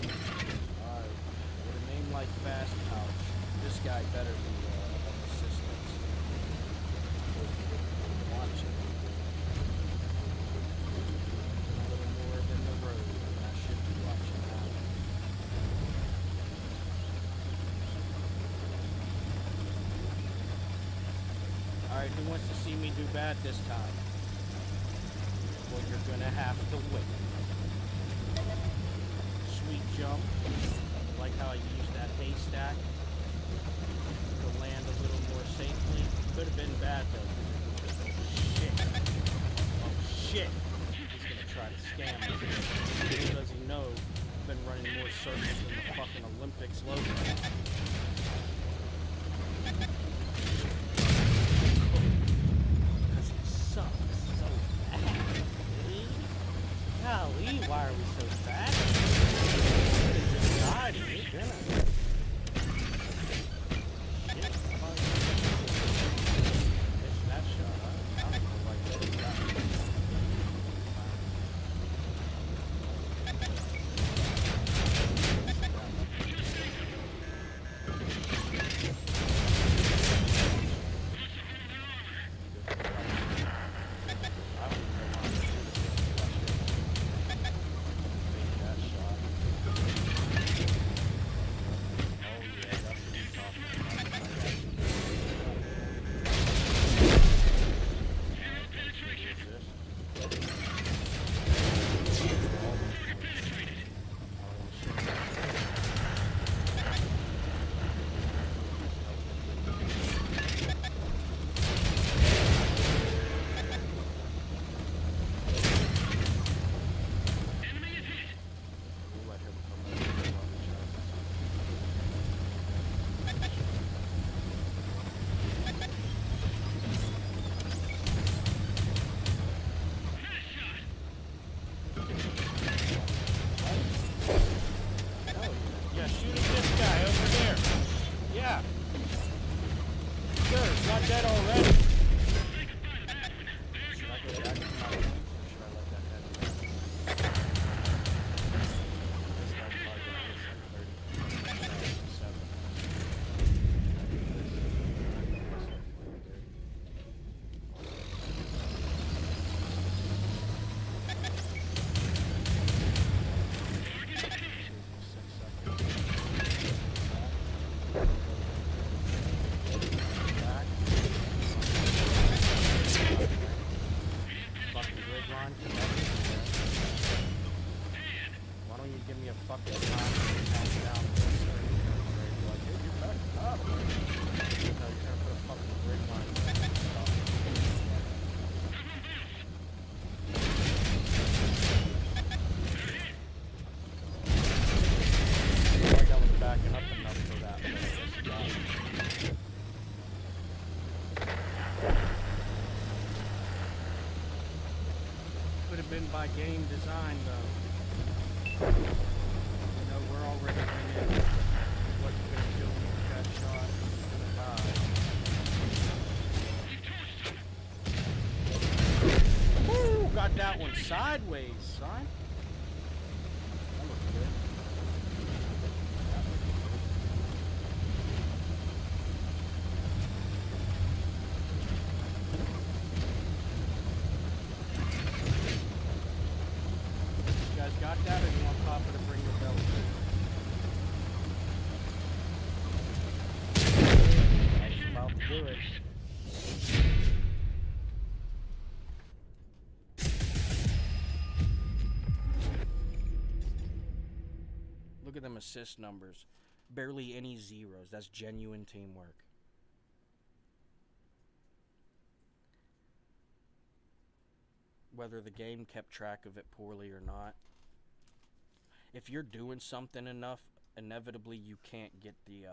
Alright. With a name like Fast Pouch, this guy better be of assistance. Watch it. A little more than the road, and I should be watching now. Alright, who wants to see me do bad this time? Well, you're gonna have to wait. Sweet jump. Like how I used that haystack to land a little more safely. Could have been bad though. Shit. Oh shit. He's gonna try to scam us. Little does he know, I've been running more circles than the fucking Olympics logo. Because it sucks so bad, dude. Golly, why are we so fast? Just died, dude, didn't I? Shit, how about miss that shot? I don't know like that. He got me. dead already. Should I go back to my points or should I let that head go? This guy's probably gonna miss like 30%. 7. I do this. I'm not gonna miss hopefully, dude. Why don't you give me a fucking time to count down this or you're like, hey, you're back up. No, you're gonna put a fucking grid line and stuff. I feel like I was backing up enough for that, but I guess not. Could have been by game design though. You know, we're already winning. What's gonna kill me with that shot? Who's gonna die? Woo! Got that one sideways, son. That looks good. You guys got that, or you want Papa to bring the bell? I was about to do it. Look at them assist numbers. Barely any zeros. That's genuine teamwork. Whether the game kept track of it poorly or not. If you're doing something enough, inevitably you can't get the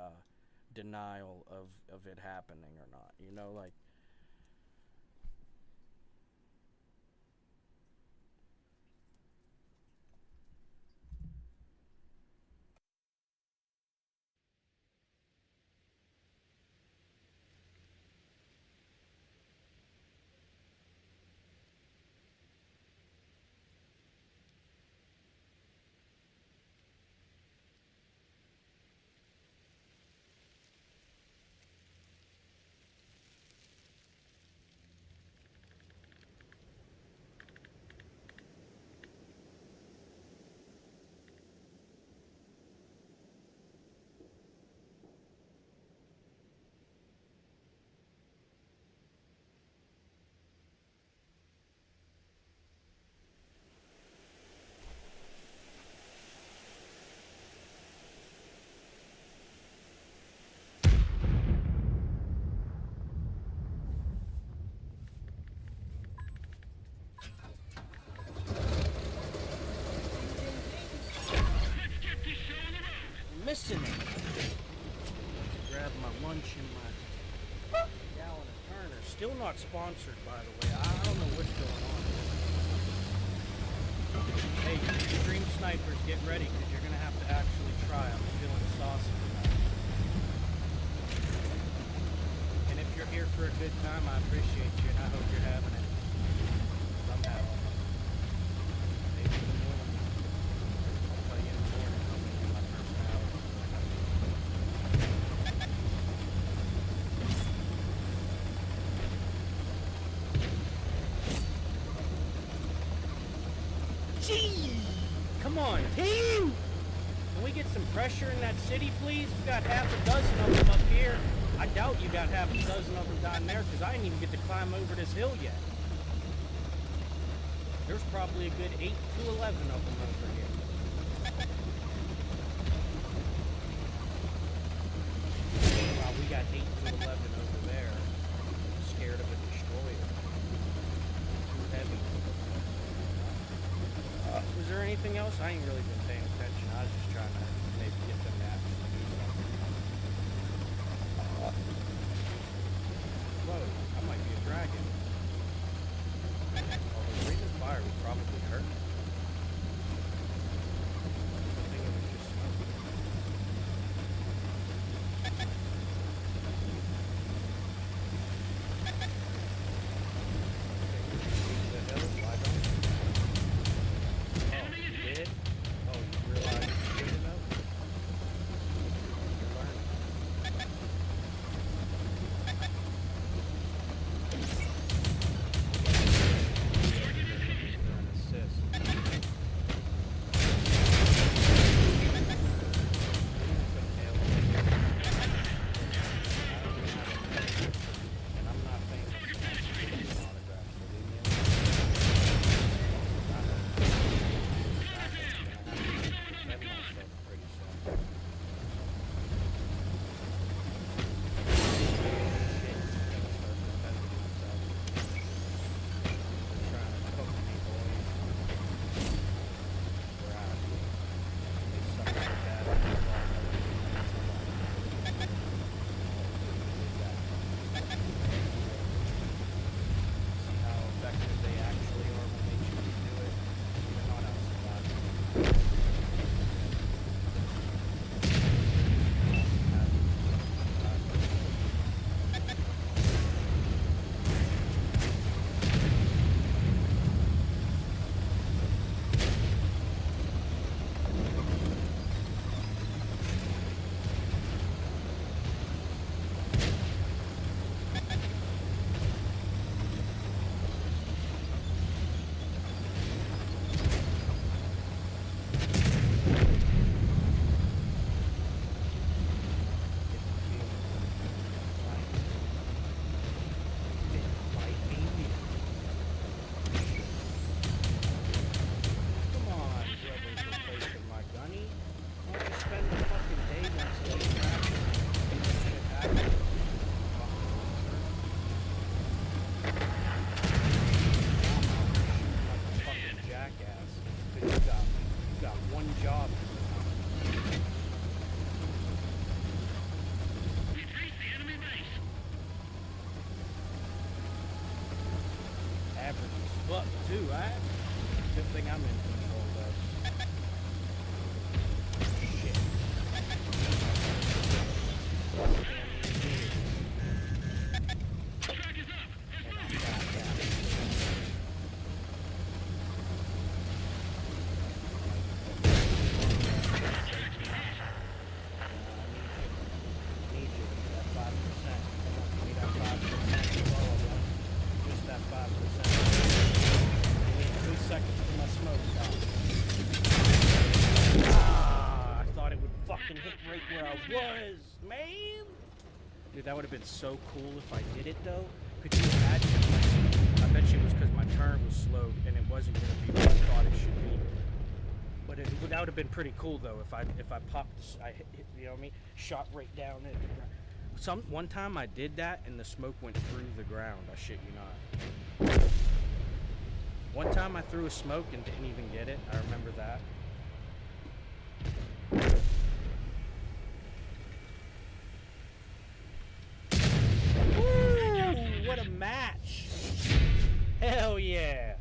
denial of it happening or not. You know, like... Missing it. Grab my lunch and my gallon of Turner. Still not sponsored, by the way. I don't know what's going on. Hey, Stream Snipers, get ready, because you're going to have to actually try. I'm feeling saucy tonight. And if you're here for a good time, I appreciate you, and I hope you're having it. I'm having it. Maybe in the morning. I'll tell you in the morning. I'll give you my personality. Gee! Come on, team! Can we get some pressure in that city, please? We got half a dozen of them up here. I doubt you got half a dozen of them down there, because I didn't even get to climb over this hill yet. There's probably a good 8 to 11 of them over here. Wow, we got 8 to 11 over there. Scared of a destroyer. Too heavy. Was there anything else? I ain't really been paying attention. I was just trying to maybe get them to actually do something. Whoa, that might be a dragon. Although breathing fire would probably hurt. I think it was just smoke. right? Good thing I'm in control, though. Shit. Track is up. And I'm back out. Need you. That 5%. Come on, give me that 5%. Just that 5%. Give me 2 seconds for my smoke stop. Ah, I thought it would fucking hit right where I was, man. Dude, that would have been so cool if I did it, though. Could you imagine? I bet you it was because my turn was slowed and it wasn't going to be what I thought it should be. But that would have been pretty cool, though, if I popped, I hit, you know what I mean, shot right down at the ground. One time I did that and the smoke went through the ground. I shit you not. One time I threw a smoke and didn't even get it. I remember that. Woo! What a match! Hell yeah!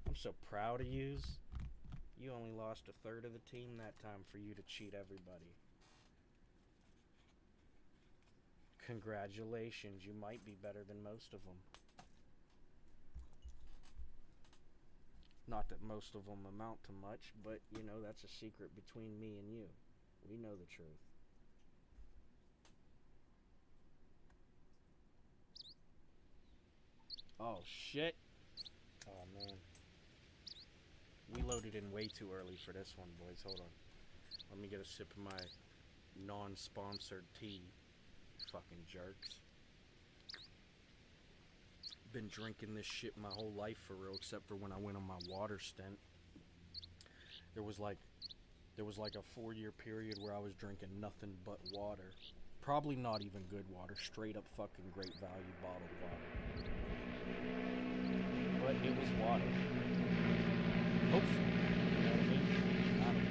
I'm so proud of yous. You only lost a third of the team that time for you to cheat everybody. Congratulations, you might be better than most of them. Not that most of them amount to much, but, you know, that's a secret between me and you. We know the truth. Oh, shit. Oh, man. We loaded in way too early for this one, boys. Hold on. Let me get a sip of my non-sponsored tea. Fucking jerks. Been drinking this shit my whole life for real, except for when I went on my water stint. There was like a 4-year period where I was drinking nothing but water. Probably not even good water, straight up fucking Great Value bottled water. But it was water. Hopefully, you know what I mean? I don't know.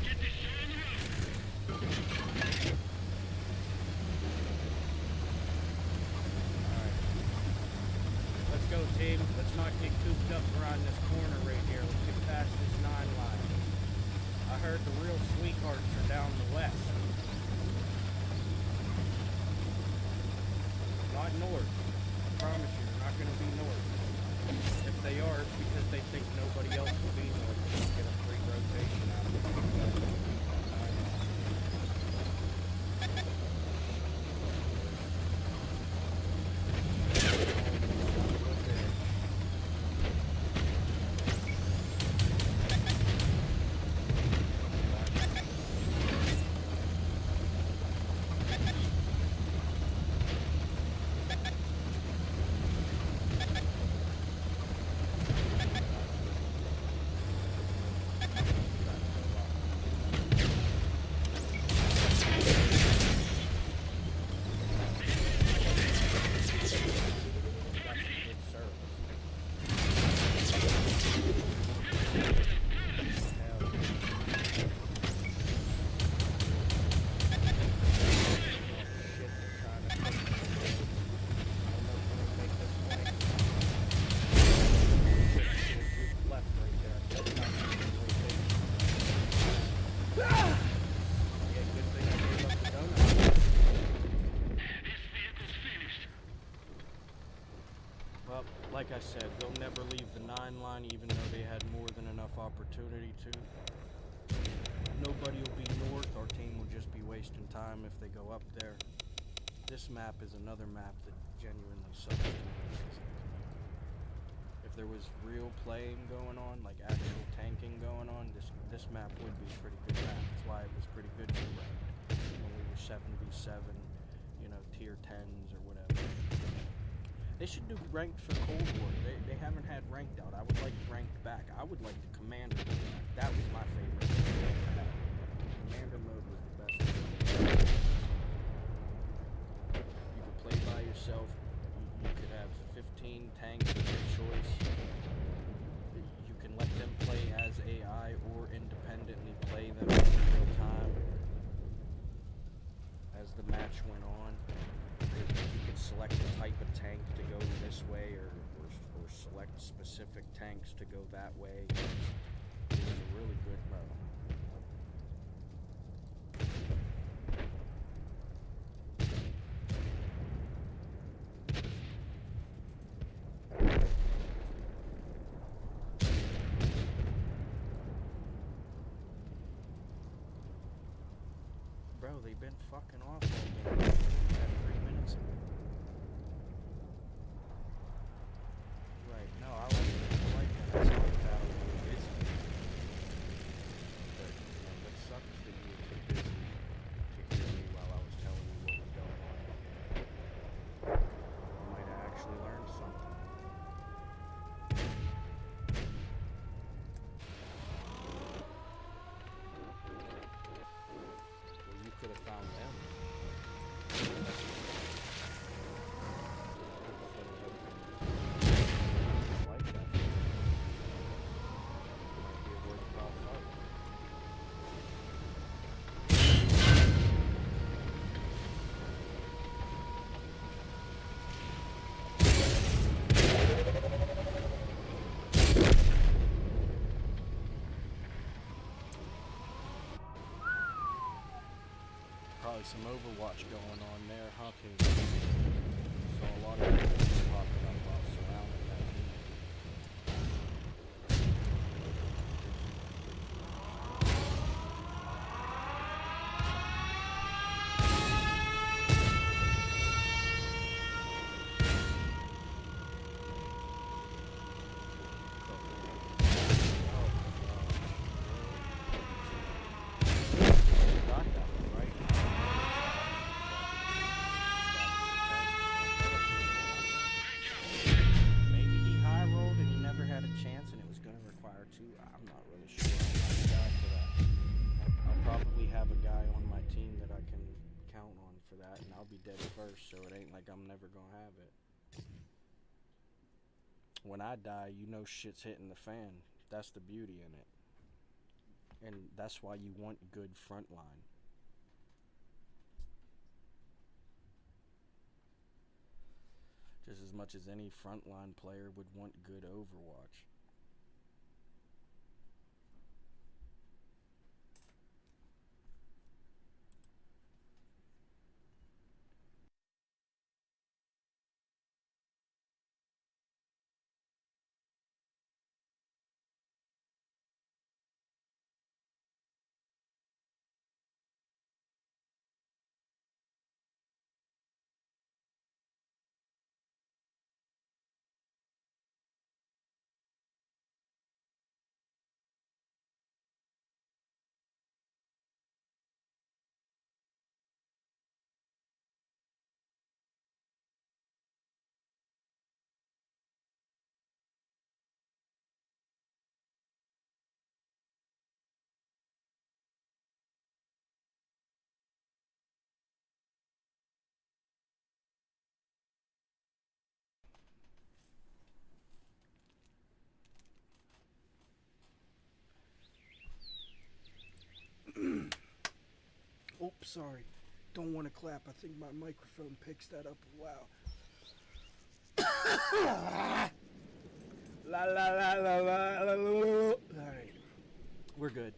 Get this show on the road. Alright. Let's go, team. Let's not get cooped up around this corner right here. Let's get past this 9 line. I heard the real sweethearts are down the west. Not north. I promise you, they're not going to be north. If they are, it's because they think nobody else will be north. They'll get a free rotation out of it. Like I said, they'll never leave the 9 line even though they had more than enough opportunity to. Nobody will be north, our team will just be wasting time if they go up there. This map is another map that genuinely sucks to me. If there was real playing going on, like actual tanking going on, this map would be a pretty good map. That's why it was pretty good for ranked when we were 7v7, you know, tier 10s or whatever. They should do ranked for Cold War. They haven't had ranked out. I would like ranked back. I would like the Commander mode. That was my favorite. Commander mode was the best. You could play by yourself, match went on. You could select the type of tank to go this way, or select specific tanks to go that way. It was a really good mode. Bro, they've been fucking off all day. Had 3 minutes ago. Right, no, I like that. I saw the battle really busy. But, that sucks that you were too busy to hear me while I was telling you what was going on. You might have actually learned something. Well, you could have found them. Like that. Might be a worthwhile fight. Probably some Overwatch going on there, huh, King? Saw a lot of enemies popping up while surrounding that team. Got that one, right? Maybe he high rolled and he never had a chance and it was going to require two. I'm not really sure. I'm not the guy for that. I'll probably have a guy on my team that I can count on for that, and I'll be dead first, so it ain't like I'm never going to have it. When I die, you know shit's hitting the fan. That's the beauty in it. And that's why you want good frontline. Just as much as any frontline player would want good Overwatch. Oops, sorry. Don't want to clap. I think my microphone picks that up. Wow. La la la la la la la. Alright. We're good.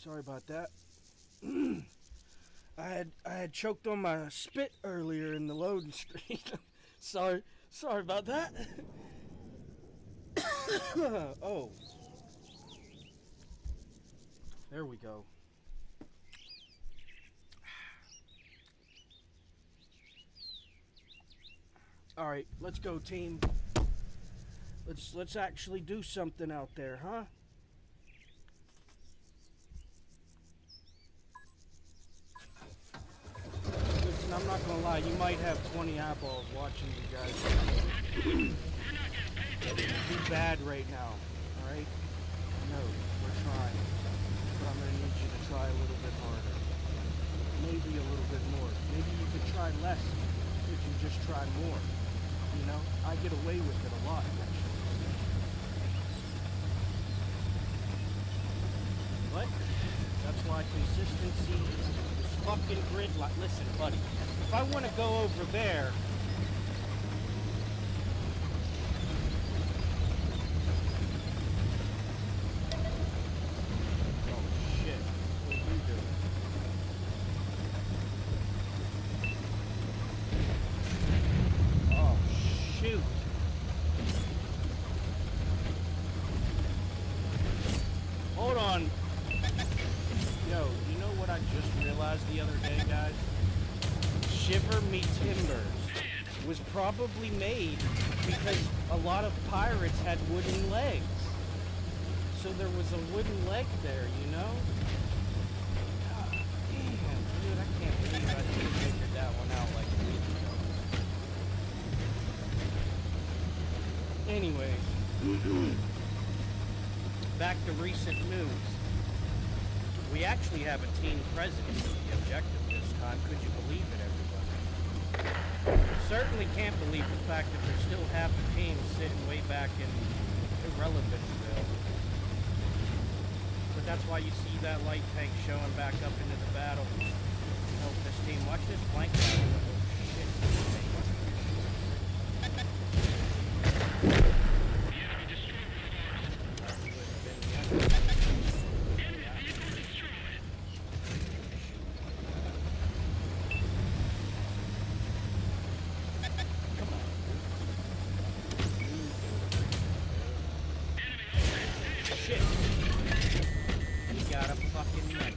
Sorry about that. I had choked on my spit earlier in the loading screen. sorry about that. Oh. There we go. All right, let's go, team. Let's actually do something out there, huh? Listen, I'm not gonna lie. You might have 20 eyeballs watching you guys. Do bad right now, all right? I know we're trying, but I'm gonna need you to try a little bit harder. Maybe a little bit more. Maybe you could try less if you just try more. You know, I get away with it a lot, actually. What? That's why consistency is fucking gridlock. Listen, buddy, if I want to go over there, oh shit, what are you doing? Oh shoot. Hold on. Yo, you know what I just realized the other day, guys? Shiver Me Timbers was probably made because a lot of pirates had wooden legs. So there was a wooden leg there, you know? God damn, dude, I can't believe I didn't figure that one out like a week ago. Anyways, back to recent news. We actually have a team president for the objective this time. Could you believe it, everybody? Certainly can't believe the fact that there's still half the team sitting way back in Irrelevanceville. But that's why you see that light tank showing back up into the battle. Help this team. Watch this flank battle. Oh, shit. Shit. He got a fucking neck.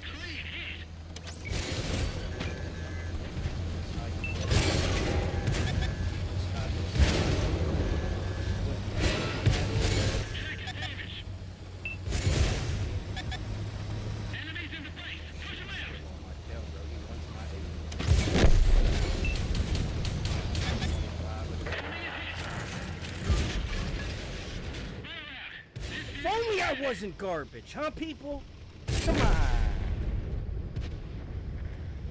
If only I wasn't garbage, huh, people? Come on.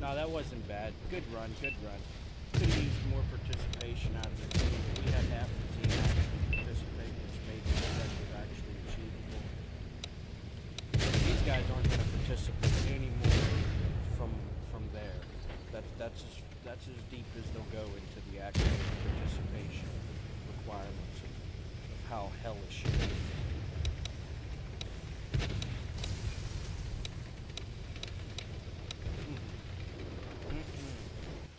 No, that wasn't bad. Good run, good run. Could have used more participation out of the team. We had half the team actually participate, which made the objective actually achievable. These guys aren't going to participate anymore from there. That's as deep as they'll go into the actual participation requirements of how hellish it is.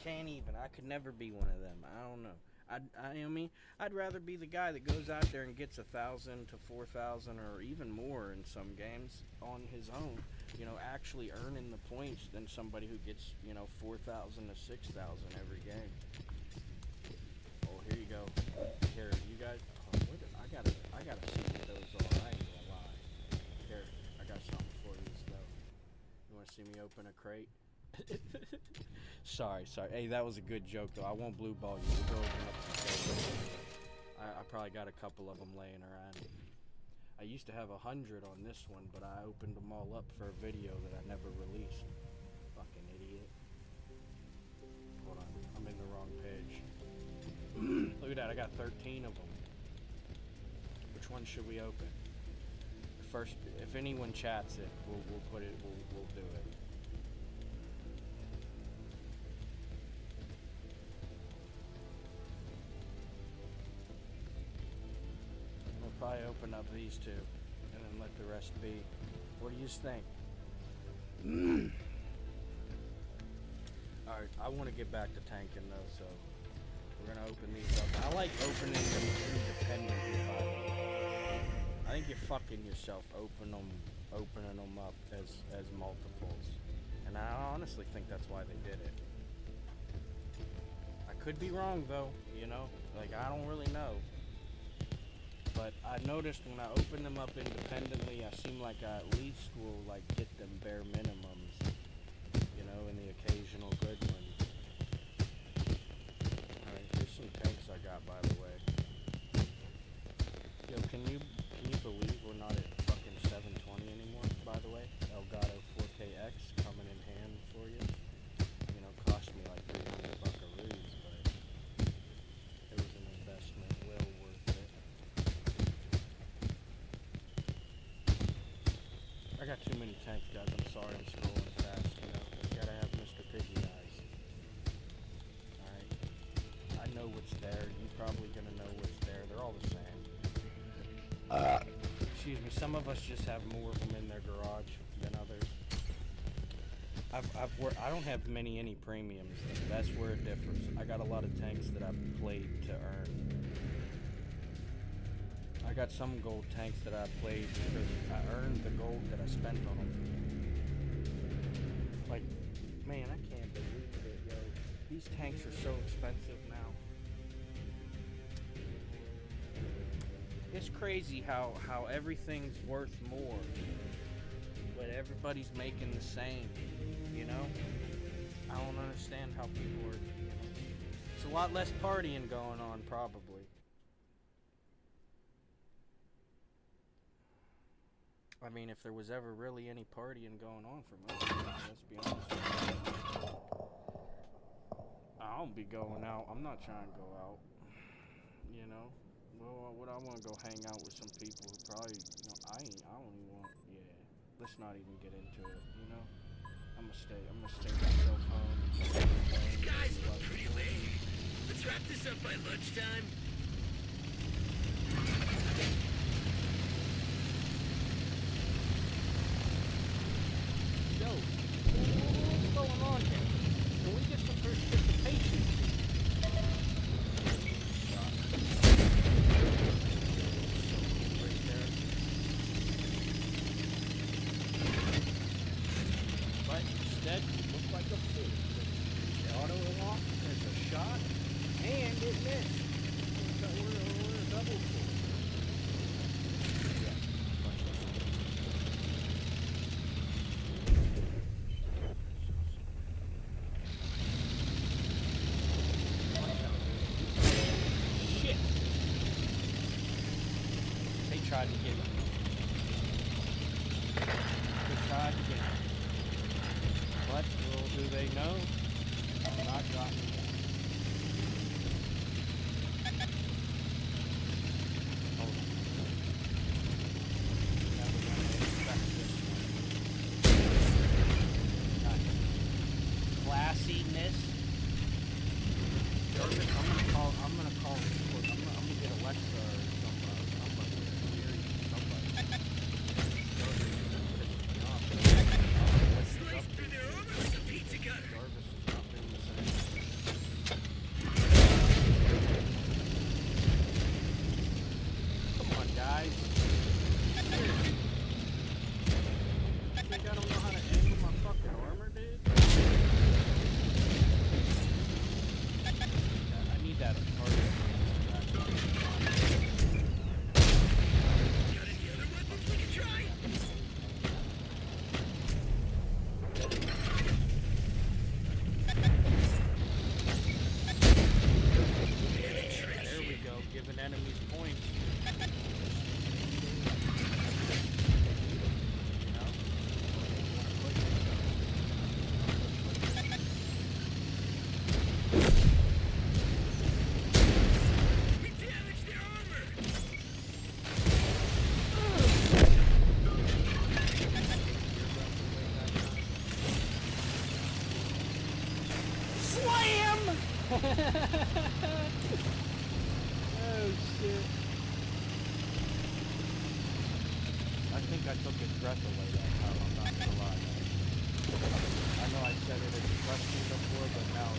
Can't even. I could never be one of them. I don't know. I mean, I'd rather be the guy that goes out there and gets 1,000 to 4,000 or even more in some games on his own. You know, actually earning the points than somebody who gets 4,000 to 6,000 every game. Oh, here you go. Here, you guys. Oh, I gotta see what those are. I ain't gonna lie. Here, I got something for you, though. You want to see me open a crate? Sorry. Hey, that was a good joke, though. I won't blue ball you. We'll go open up some crates. I probably got a couple of them laying around. I used to have 100 on this one, but I opened them all up for a video that I never released. Fucking idiot. Hold on, I'm in the wrong page. Look at that, I got 13 of them. Which one should we open? First, if anyone chats it, we'll put it. We'll do it. Probably open up these two and then let the rest be. What do you think? Alright, I want to get back to tanking though, so we're gonna open these up. I like opening them independently, by the way. I think you're fucking yourself opening them up as multiples. And I honestly think that's why they did it. I could be wrong though, like I don't really know. But I noticed when I open them up independently, I seem like I at least will get them bare minimums, and the occasional good one. Alright, here's some tanks I got, by the way. Yo, can you believe we're not at fucking 720 anymore, by the way? Elgato 4KX coming in hand for you. Cost me like 300 buckaroos, but it was an investment well worth it. I got too many tanks, guys. I'm sorry, I'm scrolling fast, you know. Gotta have Mr. Piggy eyes. Alright. I know what's there. You probably gonna know what's there. They're all the same. Excuse me, some of us just have more of them in their garage than others. I don't have any premiums. That's where it differs. I got a lot of tanks that I've played to earn. I got some gold tanks that I played because I earned the gold that I spent on them. Like, man, I can't believe it, yo. These tanks are so expensive now. It's crazy how everything's worth more, but everybody's making the same, you know? I don't understand how people are, you know? It's a lot less partying going on, probably. I mean, if there was ever really any partying going on for most people, let's be honest with you. I don't be going out. I'm not trying to go out, you know? Well, what I want to go hang out with some people who probably, you know, I don't even want, yeah. Let's not even get into it, you know? I'm gonna stay myself home. These guys look pretty lame. Let's wrap this up by lunchtime. Yo, what's going on here? Can we get some participation? But instead, you look like a fool. The auto lock, there's a shot, and it missed. We're a double fool. Yeah. Shit! They tried to get me. They tried to get me. But little do they know, I'm not gotten yet. Hold on. Never gonna expect this one. Nice. Classiness. Jarvis, I'm gonna call support. I'm gonna get Alexa or somebody or Siri, somebody. Jarvis is pissing me off. What's Slice up? through their armor like a pizza cutter. Jarvis is not doing the same. Come on, guys. You think I don't know how to angle my fucking armor, dude? I need that target. Got any other weapons we can try? There we go, giving enemies points. You know? We damaged their armor. Slam! Oh shit. I think I took his breath away that time, I'm not gonna lie. I know I said it as a question before, but now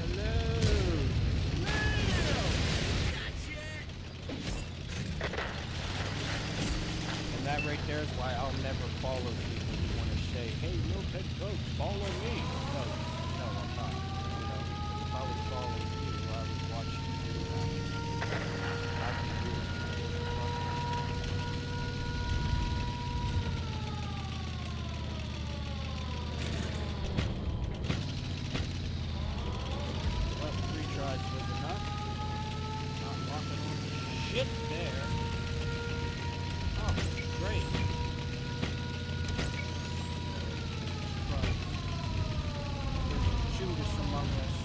hello! Gotcha. And that right there is why I'll never follow people who want to say, hey, no pet folks, follow me. No, I'm not. You know, if I was following you, I would watch you do that. I can do it. Well, 3 tries was enough. Not walking on the shit there. Oh, great. But there's Judas among us.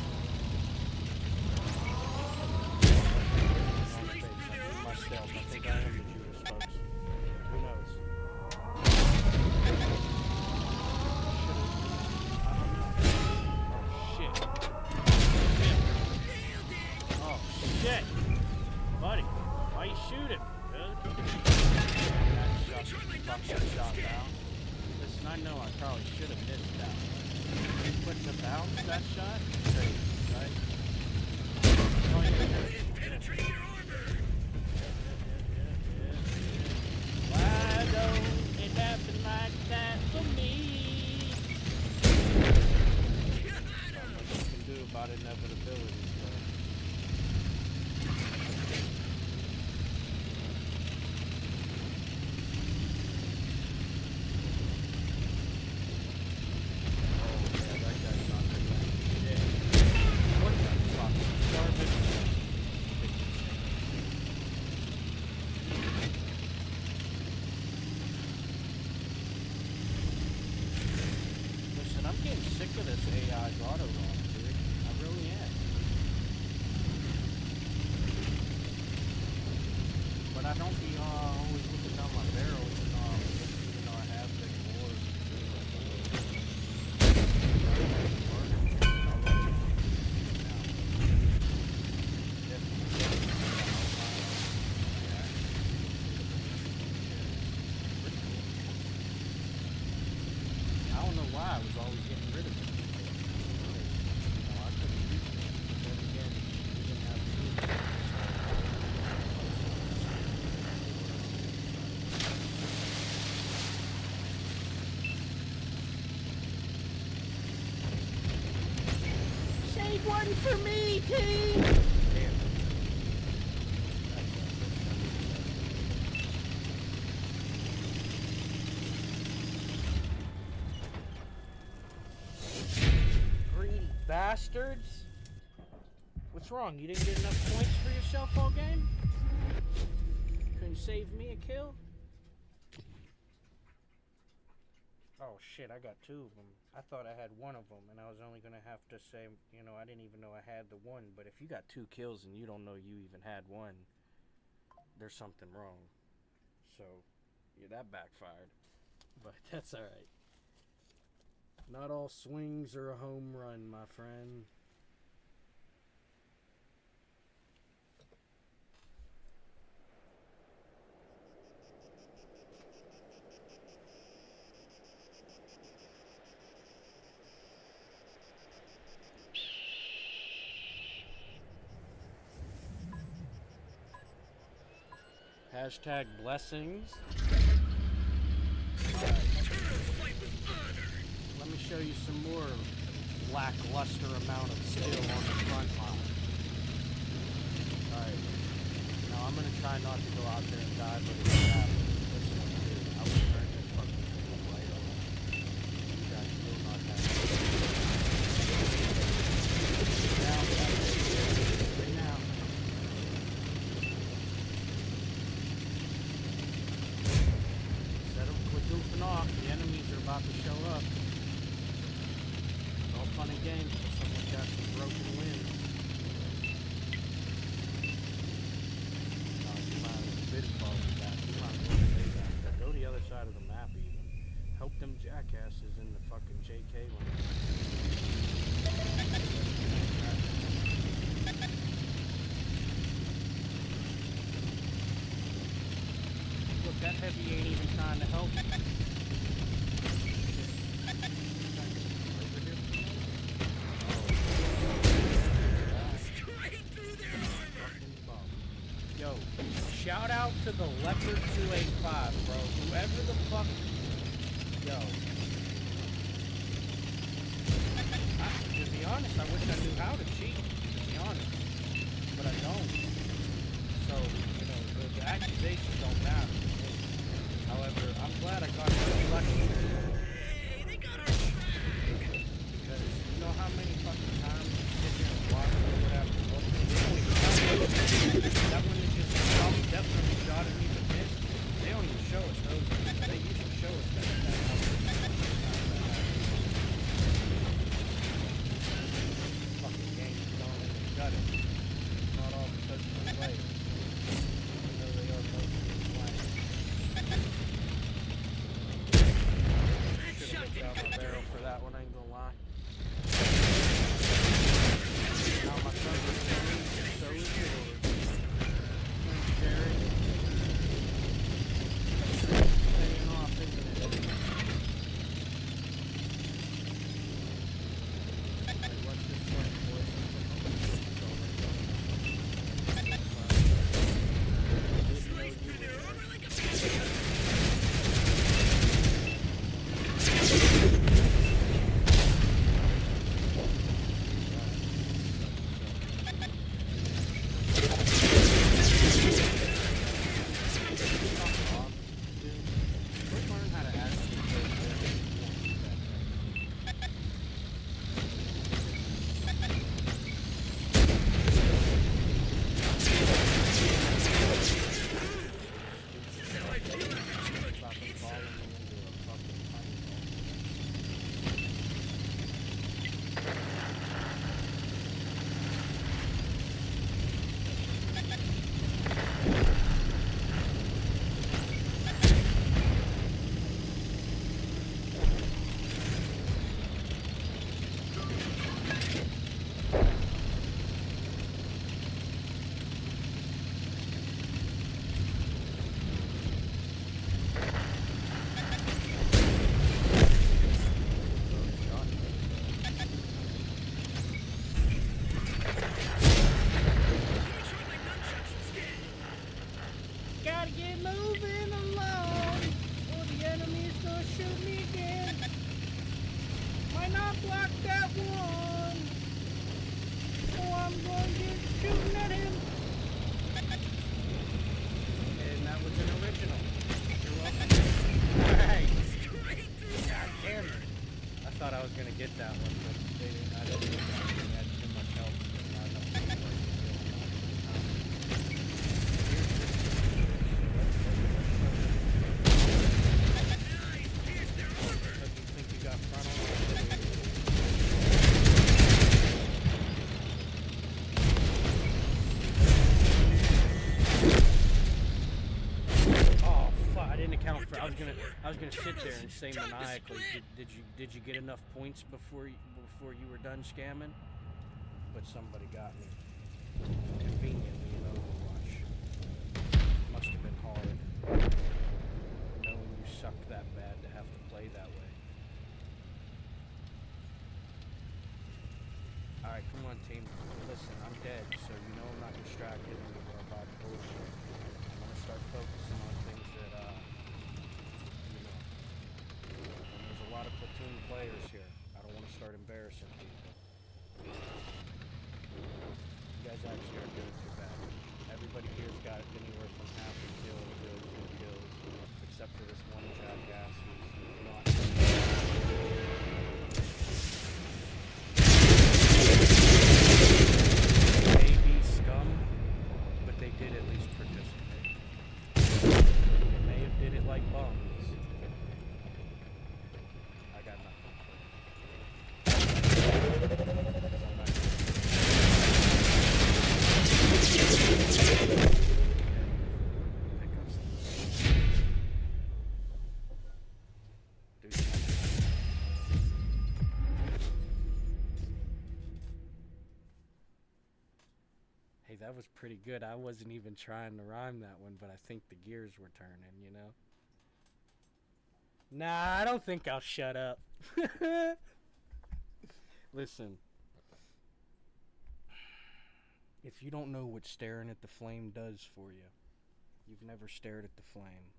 shooting, dude. That shot down. Listen, I know I probably should have missed that. But to bounce that shot, crazy, right? Oh, yeah. Penetrate your armor. Why don't it happen like that for me? Not much you can do about inevitability, so. Listen, I'm getting sick of this AI's auto run, dude. I really am. But I don't be always looking down my barrel, even though I have big wars. I don't know why I was always getting rid of it. I couldn't use it. But then again, we didn't have food. Save one for me, team! Damn. Greedy bastards! What's wrong? You didn't get enough points for yourself all game? Couldn't save me a kill? Oh shit, I got two of them. I thought I had one of them, and I was only gonna have to say, I didn't even know I had the one. But if you got two kills and you don't know you even had one, there's something wrong. So, yeah, that backfired. But that's alright. Not all swings are a home run, my friend. Hashtag blessings. Let me show you some more lackluster amount of skill on the front line. Alright. Now I'm gonna try not to go out there and die, but it's happening. Listen what I do. I will turn this fucking thing right over. You guys will not have it. Down, right now. Set them, quit goofing off. The enemies are about to show up. It's all fun and games until someone's got some broken limbs. You might as well bid fall with that. You might as well say that. Go to the other side of the map even. Help them jackasses in the fucking JK one. Look, that heavy ain't even trying to help. Yo, shout out to the Leopard 285, bro. Whoever the fuck. Yo. To be honest, I wish I knew how to cheat. To be honest. But I don't. So, the accusations don't matter. However, I'm glad I got a reflection. Hey, they got our track. Because you know how many fucking times you sit here and watch or whatever. That one is just definitely shot and even missed. They don't even show us those. They usually show us that. Fucking game's going in and got it. Not all because of the players. Even though they are mostly playing. Should have looked out my barrel for that one, I ain't gonna lie. Now my son was saying, so is yours. Thanks, Jerry. gonna before. sit there and Turtles, say time to maniacally, split. did you get enough points before you were done scamming? But somebody got me. Conveniently in Overwatch. Must have been hard. Knowing you sucked that bad to have to play that way. Alright, come on team. Listen, I'm dead, so you know I'm not distracted anymore by the bullshit. I'm gonna start focusing on things that, you know. And there's a lot of platoon players here. I don't want to start embarrassing people. You guys actually aren't doing too bad. Everybody here's got anywhere from half a kill to 2 kills, except for this one jackass who's not. Maybe scum, but they did at least participate. They may have did it like bums. I got nothing for them. I'm not pick up something. Dude. Hey, that was pretty good. I wasn't even trying to rhyme that one, but I think the gears were turning, you know? Nah, I don't think I'll shut up. Listen. If you don't know what staring at the flame does for you, you've never stared at the flame.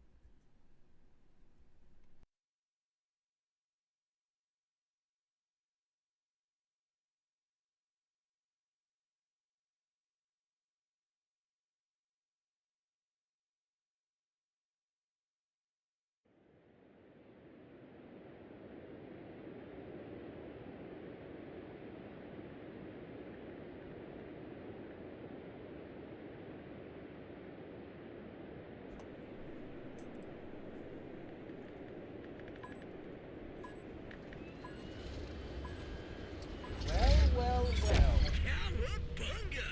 Well. Cowabunga!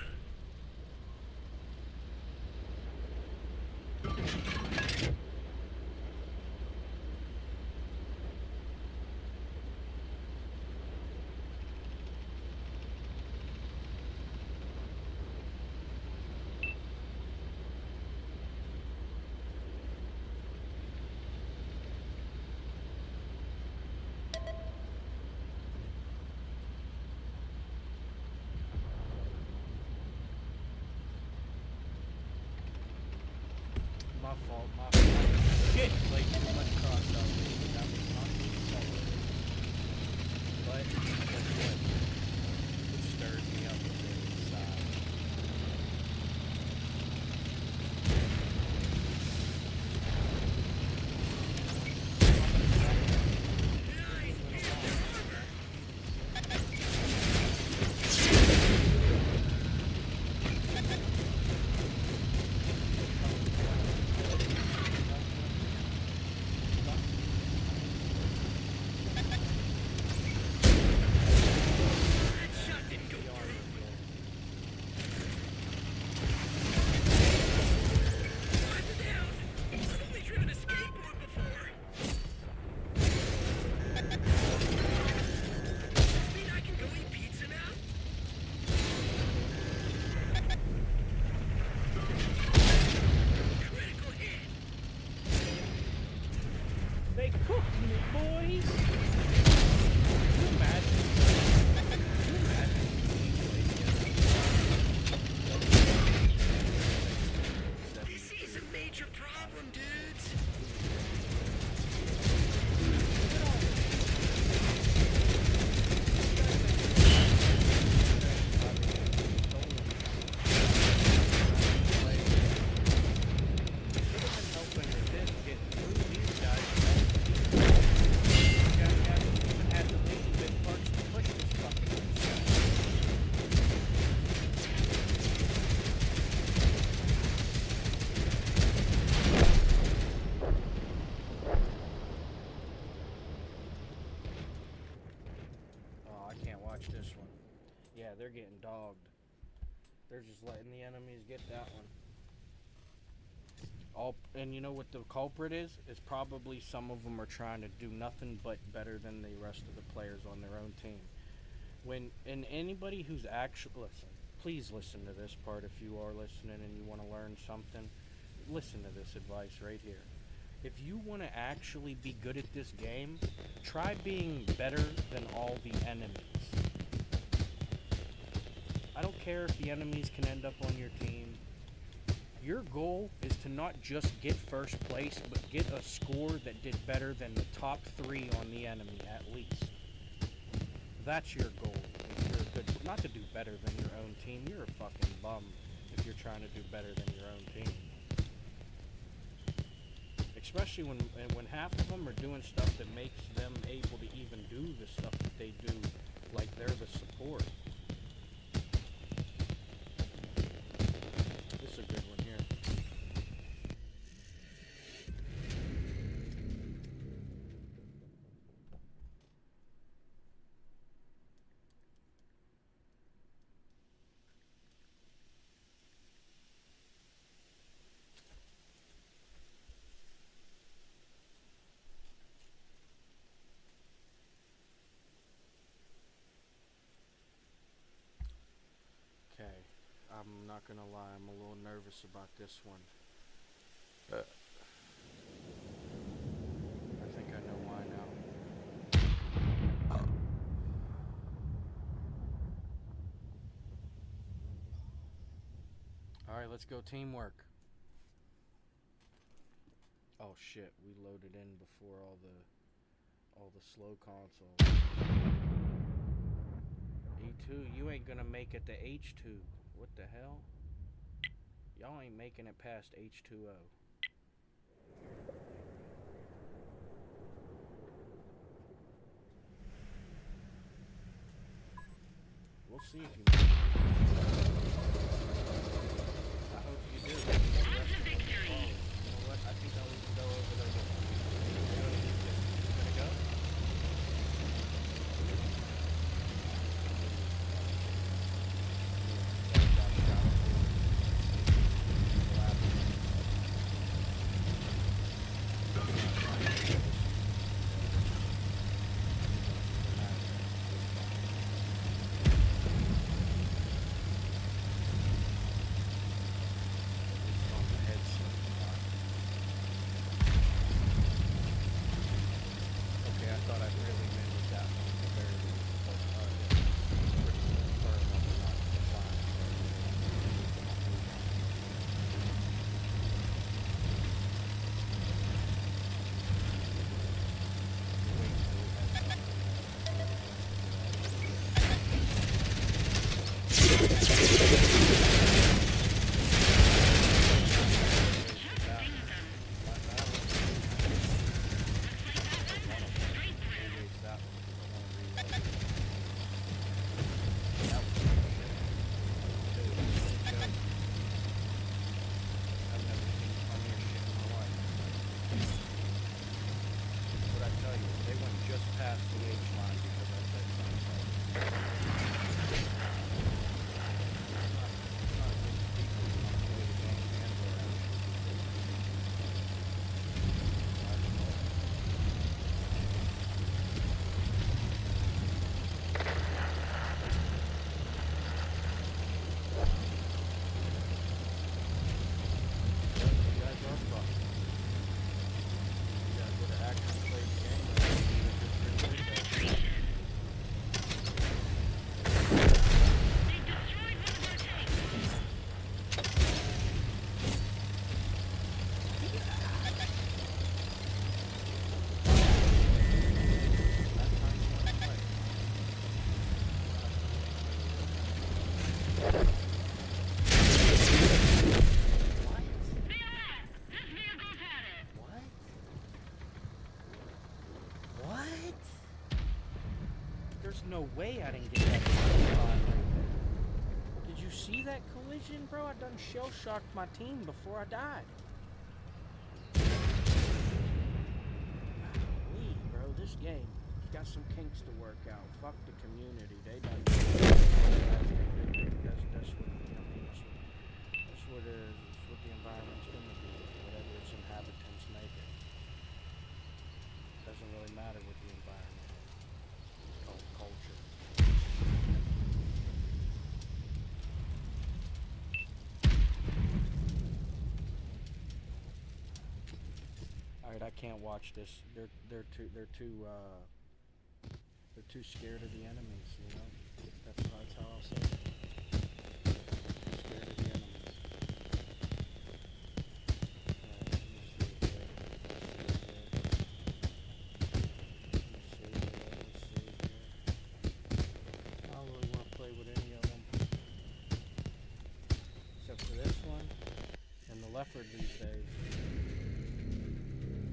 My fault. Shit! Played too much cross out. That was not being solid. But, guess what? It stirred me up a bit inside. They cooked me, boys! Can you imagine? This is a major problem, dudes. Oh, I can't watch this one. Yeah, they're getting dogged. They're just letting the enemies get that one. All and you know what the culprit is? Is probably some of them are trying to do nothing but better than the rest of the players on their own team. When and anybody who's actually listen, please listen to this part if you are listening and you want to learn something. Listen to this advice right here. If you want to actually be good at this game, try being better than all the enemies. I don't care if the enemies can end up on your team. Your goal is to not just get first place, but get a score that did better than the top 3 on the enemy at least. That's your goal. If you're good, not to do better than your own team. You're a fucking bum if you're trying to do better than your own team. Especially when half of them are doing stuff that makes them able to even do the stuff that they do, like they're the support. This is a good one here. Okay, I'm not gonna lie, I'm a little nervous about this one. I think I know why now. Alright, let's go teamwork. Oh shit, we loaded in before all the slow console. E2, you ain't gonna make it to H2. What the hell? Y'all ain't making it past H2O. We'll see if you make it. I hope you do. You know what? I think I'll even go over there with you. You gonna go? There's no way I didn't get that right there. Did you see that collision, bro? I done shell-shocked my team before I died. Golly, bro, this game got some kinks to work out. Fuck the community. They done. That's what, you know what I mean? That's what it is. That's what the environment's gonna be. Whatever All right, I can't watch this. They're too scared of the enemies. You know, that's how I'll say it. Too scared of the enemies. Alright, let me see here. I don't really want to play with any of them, except for this one and the leopard these days.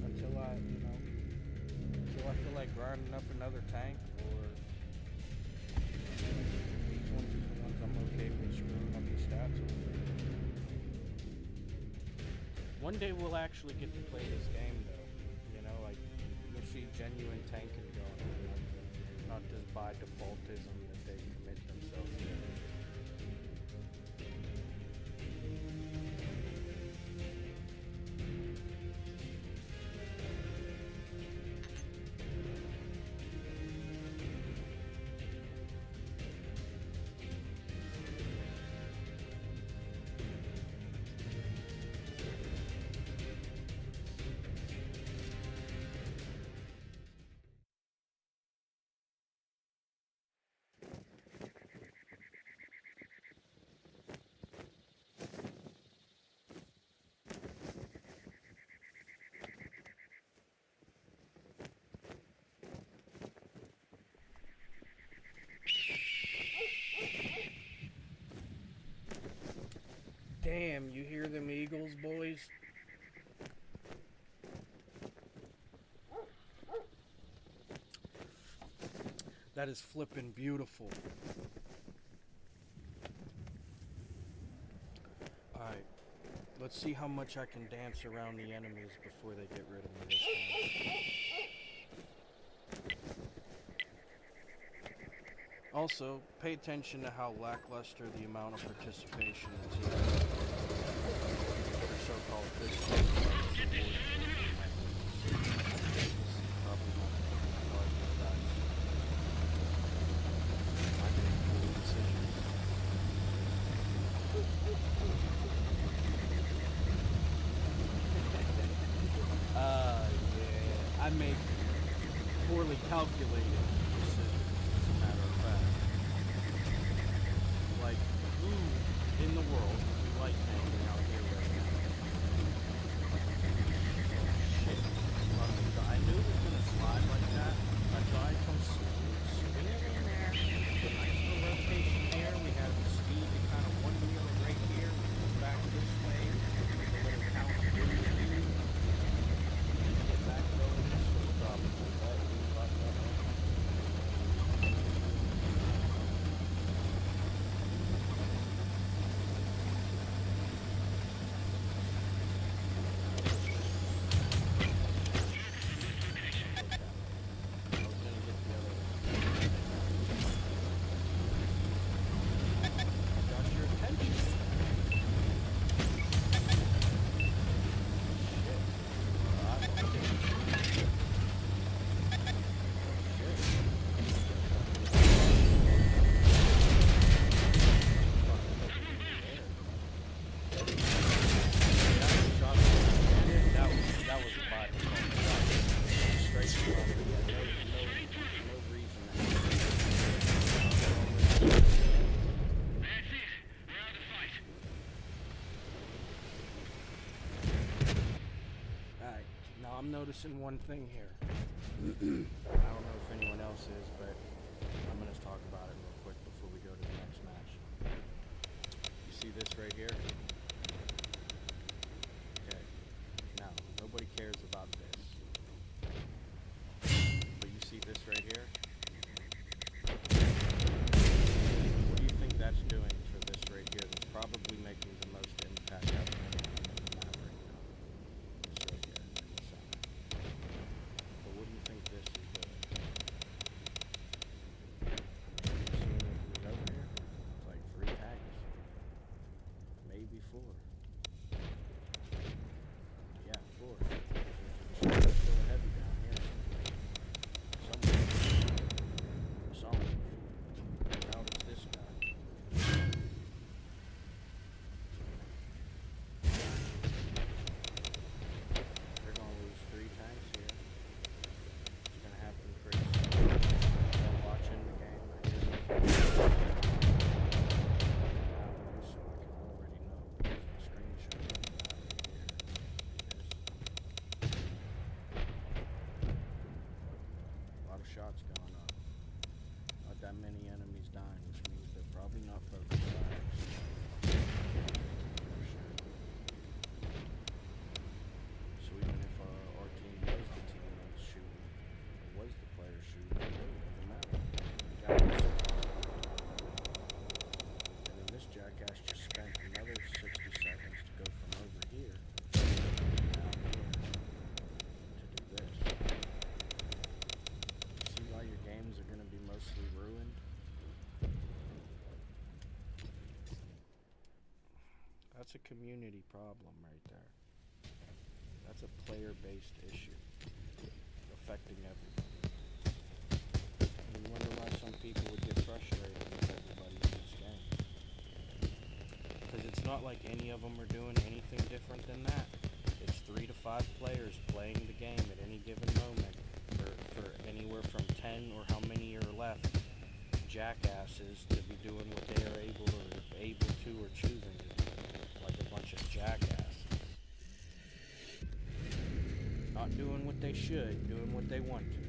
Until I feel like grinding up another tank, or these ones are the ones I'm okay with screwing up the stats a little bit. One day we'll actually get to play this game though. You know, like you'll see genuine tanking going on, not this by defaultism that they commit themselves to. Damn, you hear them eagles, boys? That is flippin' beautiful. Alright, let's see how much I can dance around the enemies before they get rid of me this time. Also, pay attention to how lackluster the amount of participation is here. The so-called physical I make poorly calculated decisions, as a matter of fact. Like, who in the world would we like hanging out here right now? Oh, shit. I knew it was going to slide like that. I thought I'd come swing it in there. Put a nice little rotation here. We have the speed to kind of one wheel it right here. Back this way. With a little counter. Get back going. I'm noticing one thing here. I don't know if anyone else is, but I'm going to talk about it real quick before we go to the next match. You see this right here? Okay. Now, nobody cares about this. But you see this right here? What do you think that's doing for this right here? That's probably making the most impact out of anything in the map right now. So yeah, but what do you think this is doing? Seeing if it was over here? It's like 3 tags. Maybe That's a community problem right there. That's a player-based issue affecting everybody. And you wonder why some people would get frustrated with everybody in this game. Because it's not like any of them are doing anything different than that. It's 3 to 5 players playing the game at any given moment for anywhere from 10 or how many are left jackasses to be doing what they are able to or choosing to do. Like a bunch of jackasses. Not doing what they should, doing what they want to.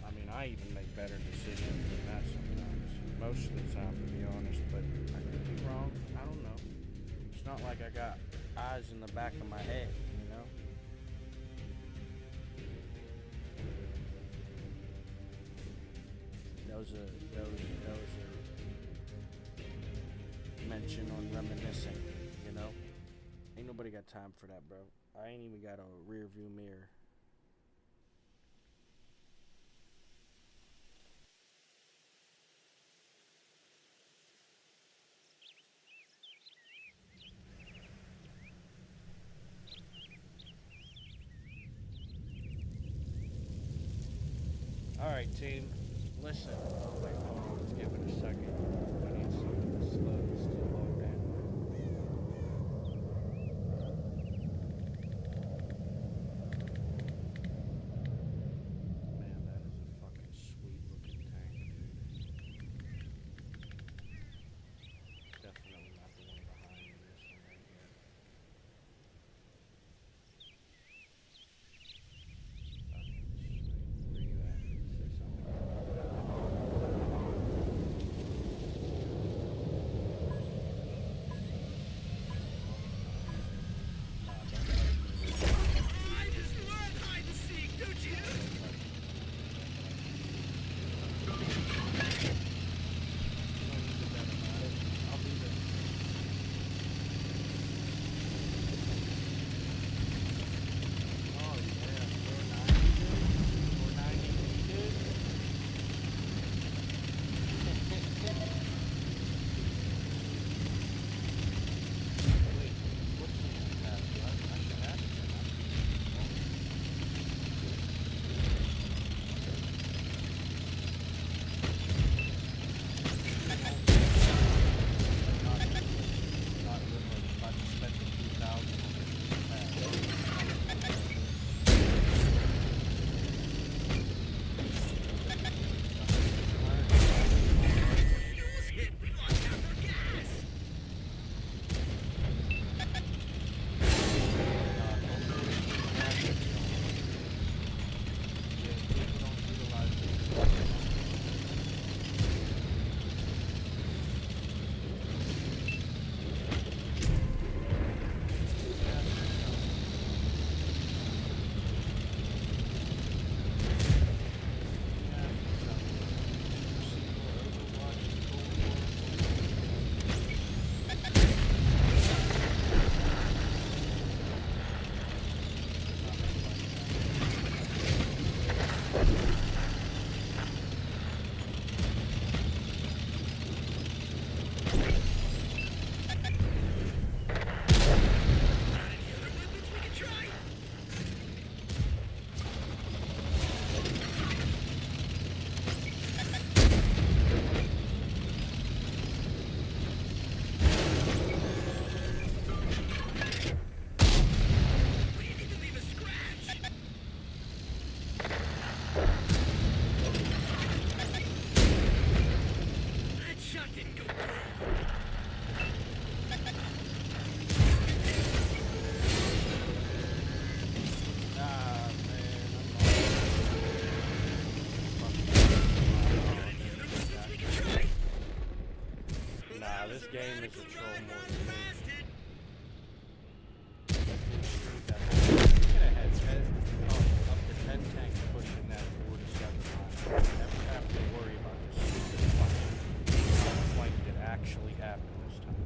I mean, I even make better decisions than that sometimes. Most of the time, to be honest, but I could be wrong. I don't know. It's not like I got eyes in the back of my head, you know? That was a mention on reminiscing, you know? Ain't nobody got time for that, bro. I ain't even got a rear view mirror. Alright, team. Listen. Oh, wait, hold on. Let's give it a second. I need something to slow this to load in. Man, that is a fucking sweet looking tank, dude. Definitely not the one behind me, this one right here. Where you at? Say something. I just love hide and seek, don't you? I'll be there. Oh yeah, 490 dude. Wait, what's the password? I should ask him. Not good, like, if I just spent the 2,000 on this pass. Fuel's hit. We lost half our gas. Any other weapons we could try? We didn't even leave a scratch. That shot didn't go through. Ah, man, Any other weapons we could try? Nah, this game is a troll more than me. Blasted. You could have had 10, up to 10 tanks pushing that 4 to 7 miles. Never have to worry about this stupid fucking flank that actually happened this time.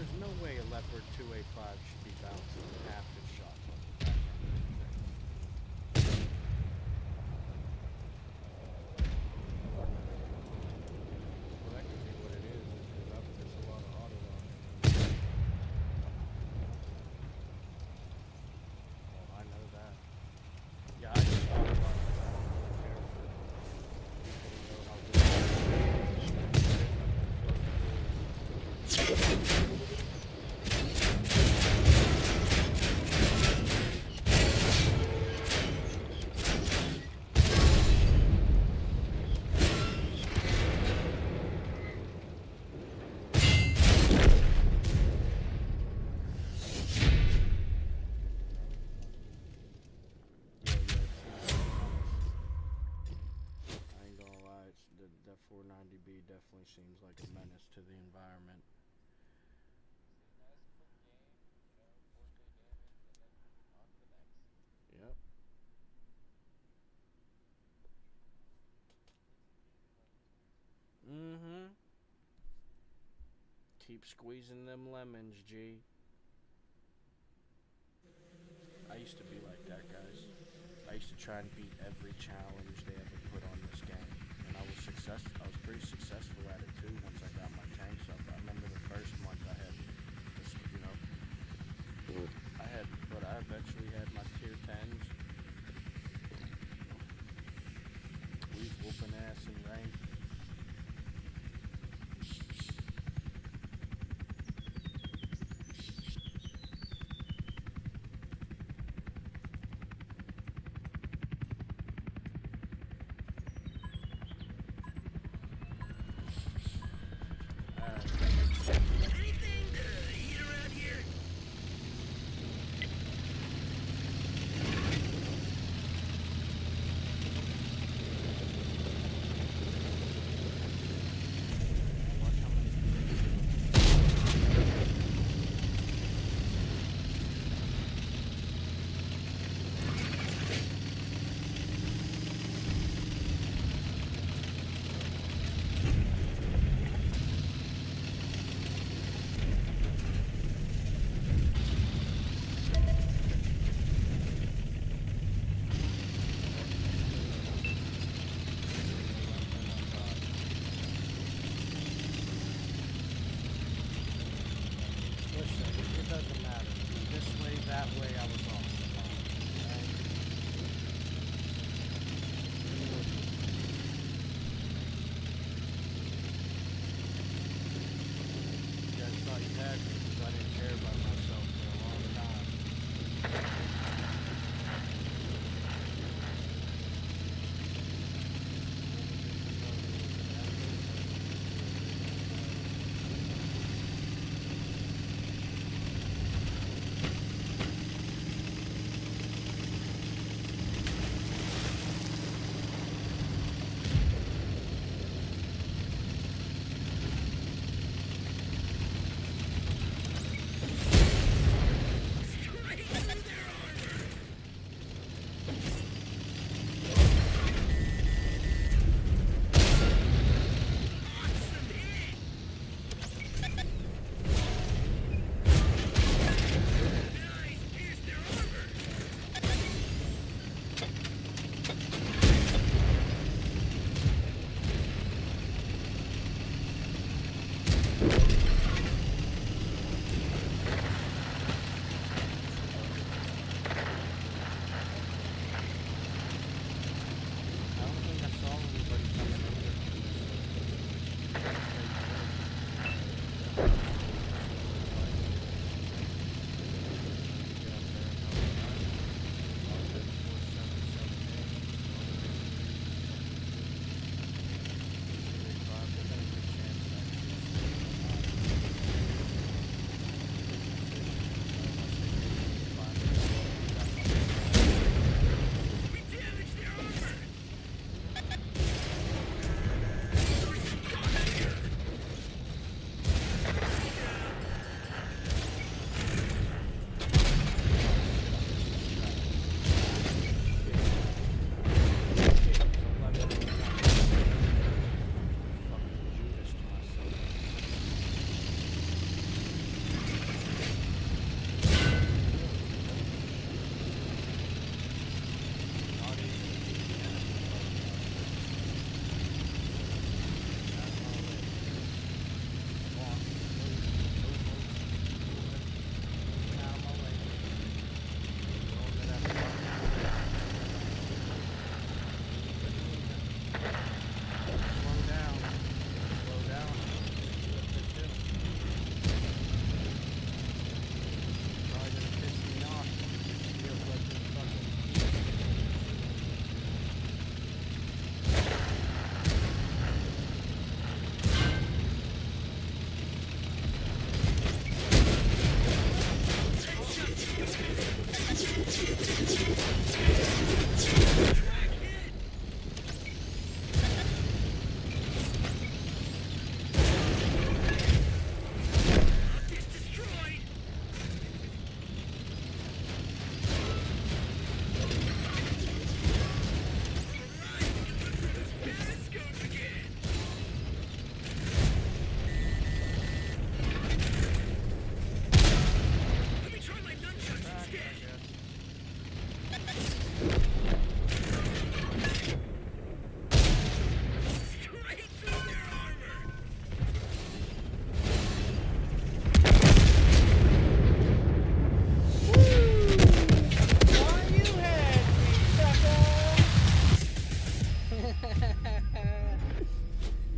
there's no way a Leopard 2A5 should be bouncing half its shots off the back end. Well, that could be what it is, because there's a lot of auto on it. Oh, I know that. Yeah, I just thought about that. I don't really care for people who know how good it is. I ain't gonna lie, that 490B definitely seems like a menace to the environment. Yep. Mm-hmm. Keep squeezing them lemons, G. I used to be like that, guys. I used to try and beat every challenge they ever put on this game, and I was successful. I was pretty successful at it too. Once I got my tanks up, I remember the first month I had just, but I eventually had my tier 10s. We was whooping ass in rank. Anything to eat around here? Watch how many Listen, it doesn't matter. This way, that way, I was off. Right? You guys thought you had me because I didn't care about myself for a long time.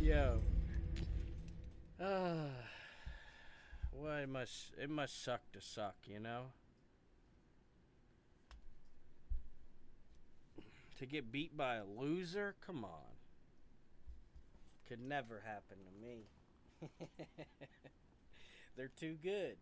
Yo. Uh, well, it must suck to suck, you know? To get beat by a loser? Come on. Could never happen to me. They're too good.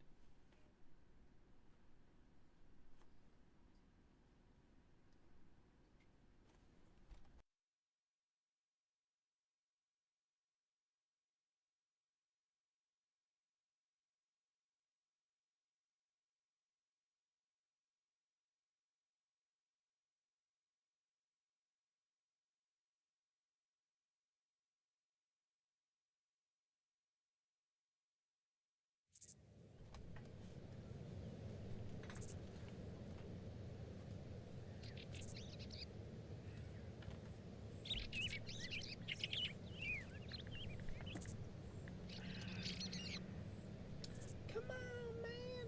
Come on, man.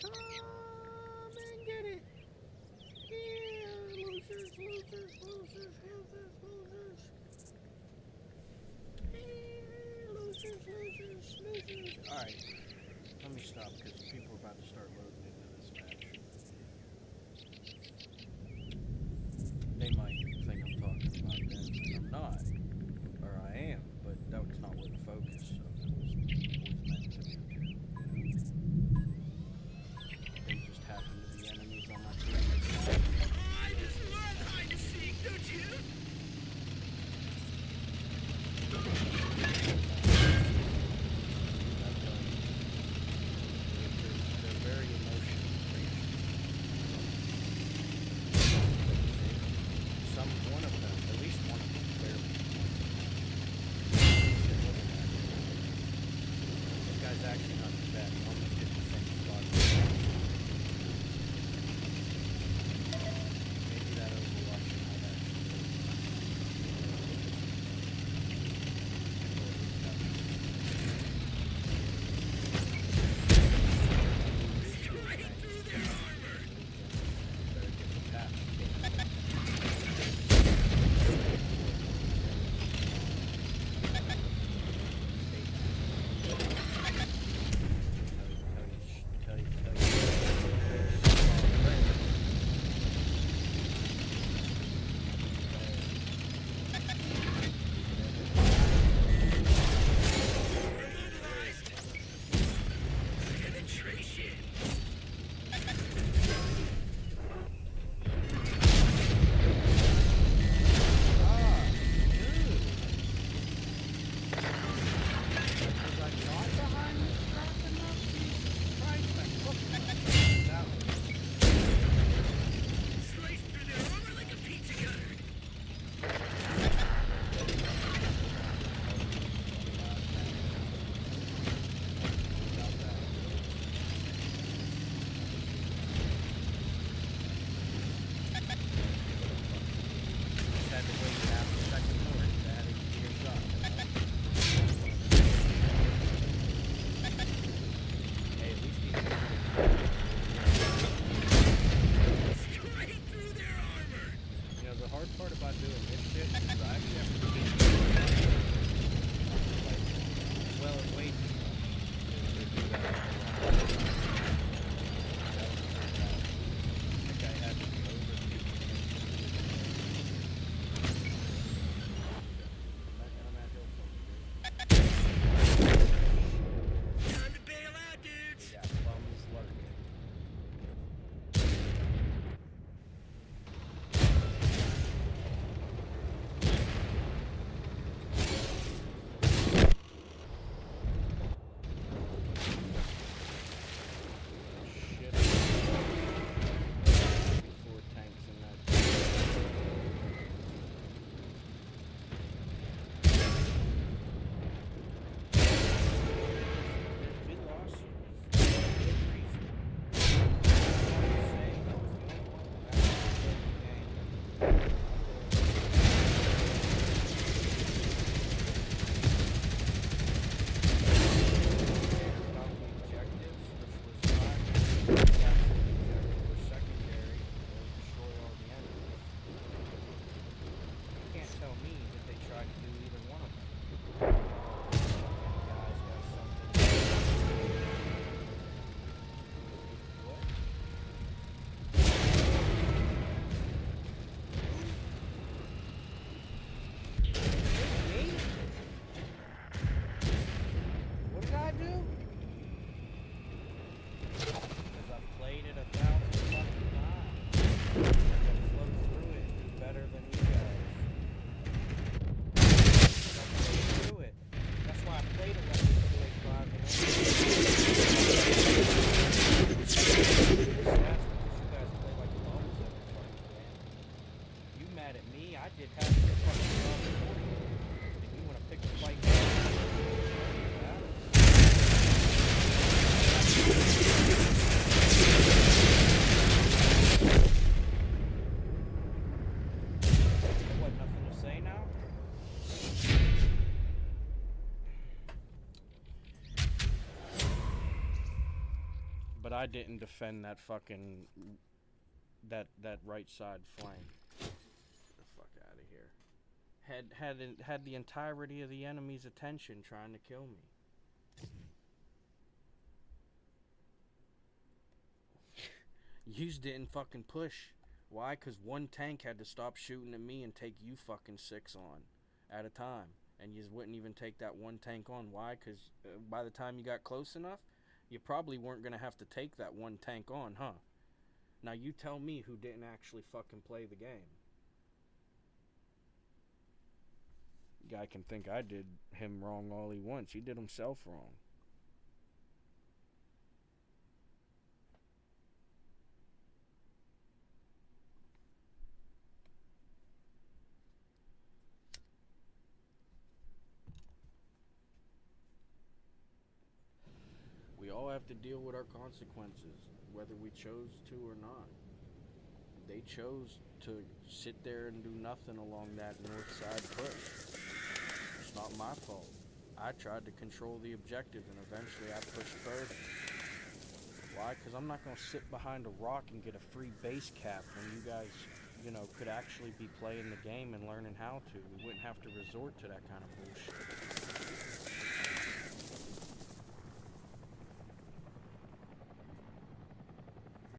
Come and get it. Yeah, losers, losers, losers, losers, losers. Yeah, losers, losers, losers. Alright, let me stop because people are about to start loading into this match. They might think I'm talking about them, and I'm not. Or I am, but that's not where the focus of it was meant to be. They just happen to be enemies on my team. I just love hide and seek, don't you? They're very emotional creatures. One of them, at least one of them, barely. This guy's actually not too bad. He almost hit the same spot. Maybe that Overwatch might actually Straight through their armor. better get the path. Immobilized. Penetration. Slice through their armor like a pizza cutter. Had to wait half a second more to add it to your shot. Hey, at least he's Straight through their armor. you know, the hard part about doing this shit is I actually have to keep like, well, it wait too much to do that. I think I had to be over I'm at Hillsong, dude. Time to bail out, dudes. We got bums lurking. Me, I did half your fucking job for you. And you wanna pick a fight now? What, nothing to say now? But I didn't defend that fucking that right side flank. Get the fuck out of here. Had the entirety of the enemy's attention trying to kill me. Yous didn't fucking push. Why? Cause one tank had to stop shooting at me and take you fucking 6 on at a time. And yous wouldn't even take that one tank on. Why? Cause by the time you got close enough, you probably weren't gonna have to take that one tank on, huh? Now you tell me who didn't actually fucking play the game. Guy can think I did him wrong all he wants. He did himself wrong. We all have to deal with our consequences, whether we chose to or not. They chose to sit there and do nothing along that north side push. It's not my fault. I tried to control the objective and eventually I pushed further. Why? Because I'm not going to sit behind a rock and get a free base cap when you guys, could actually be playing the game and learning how to. We wouldn't have to resort to that kind of bullshit.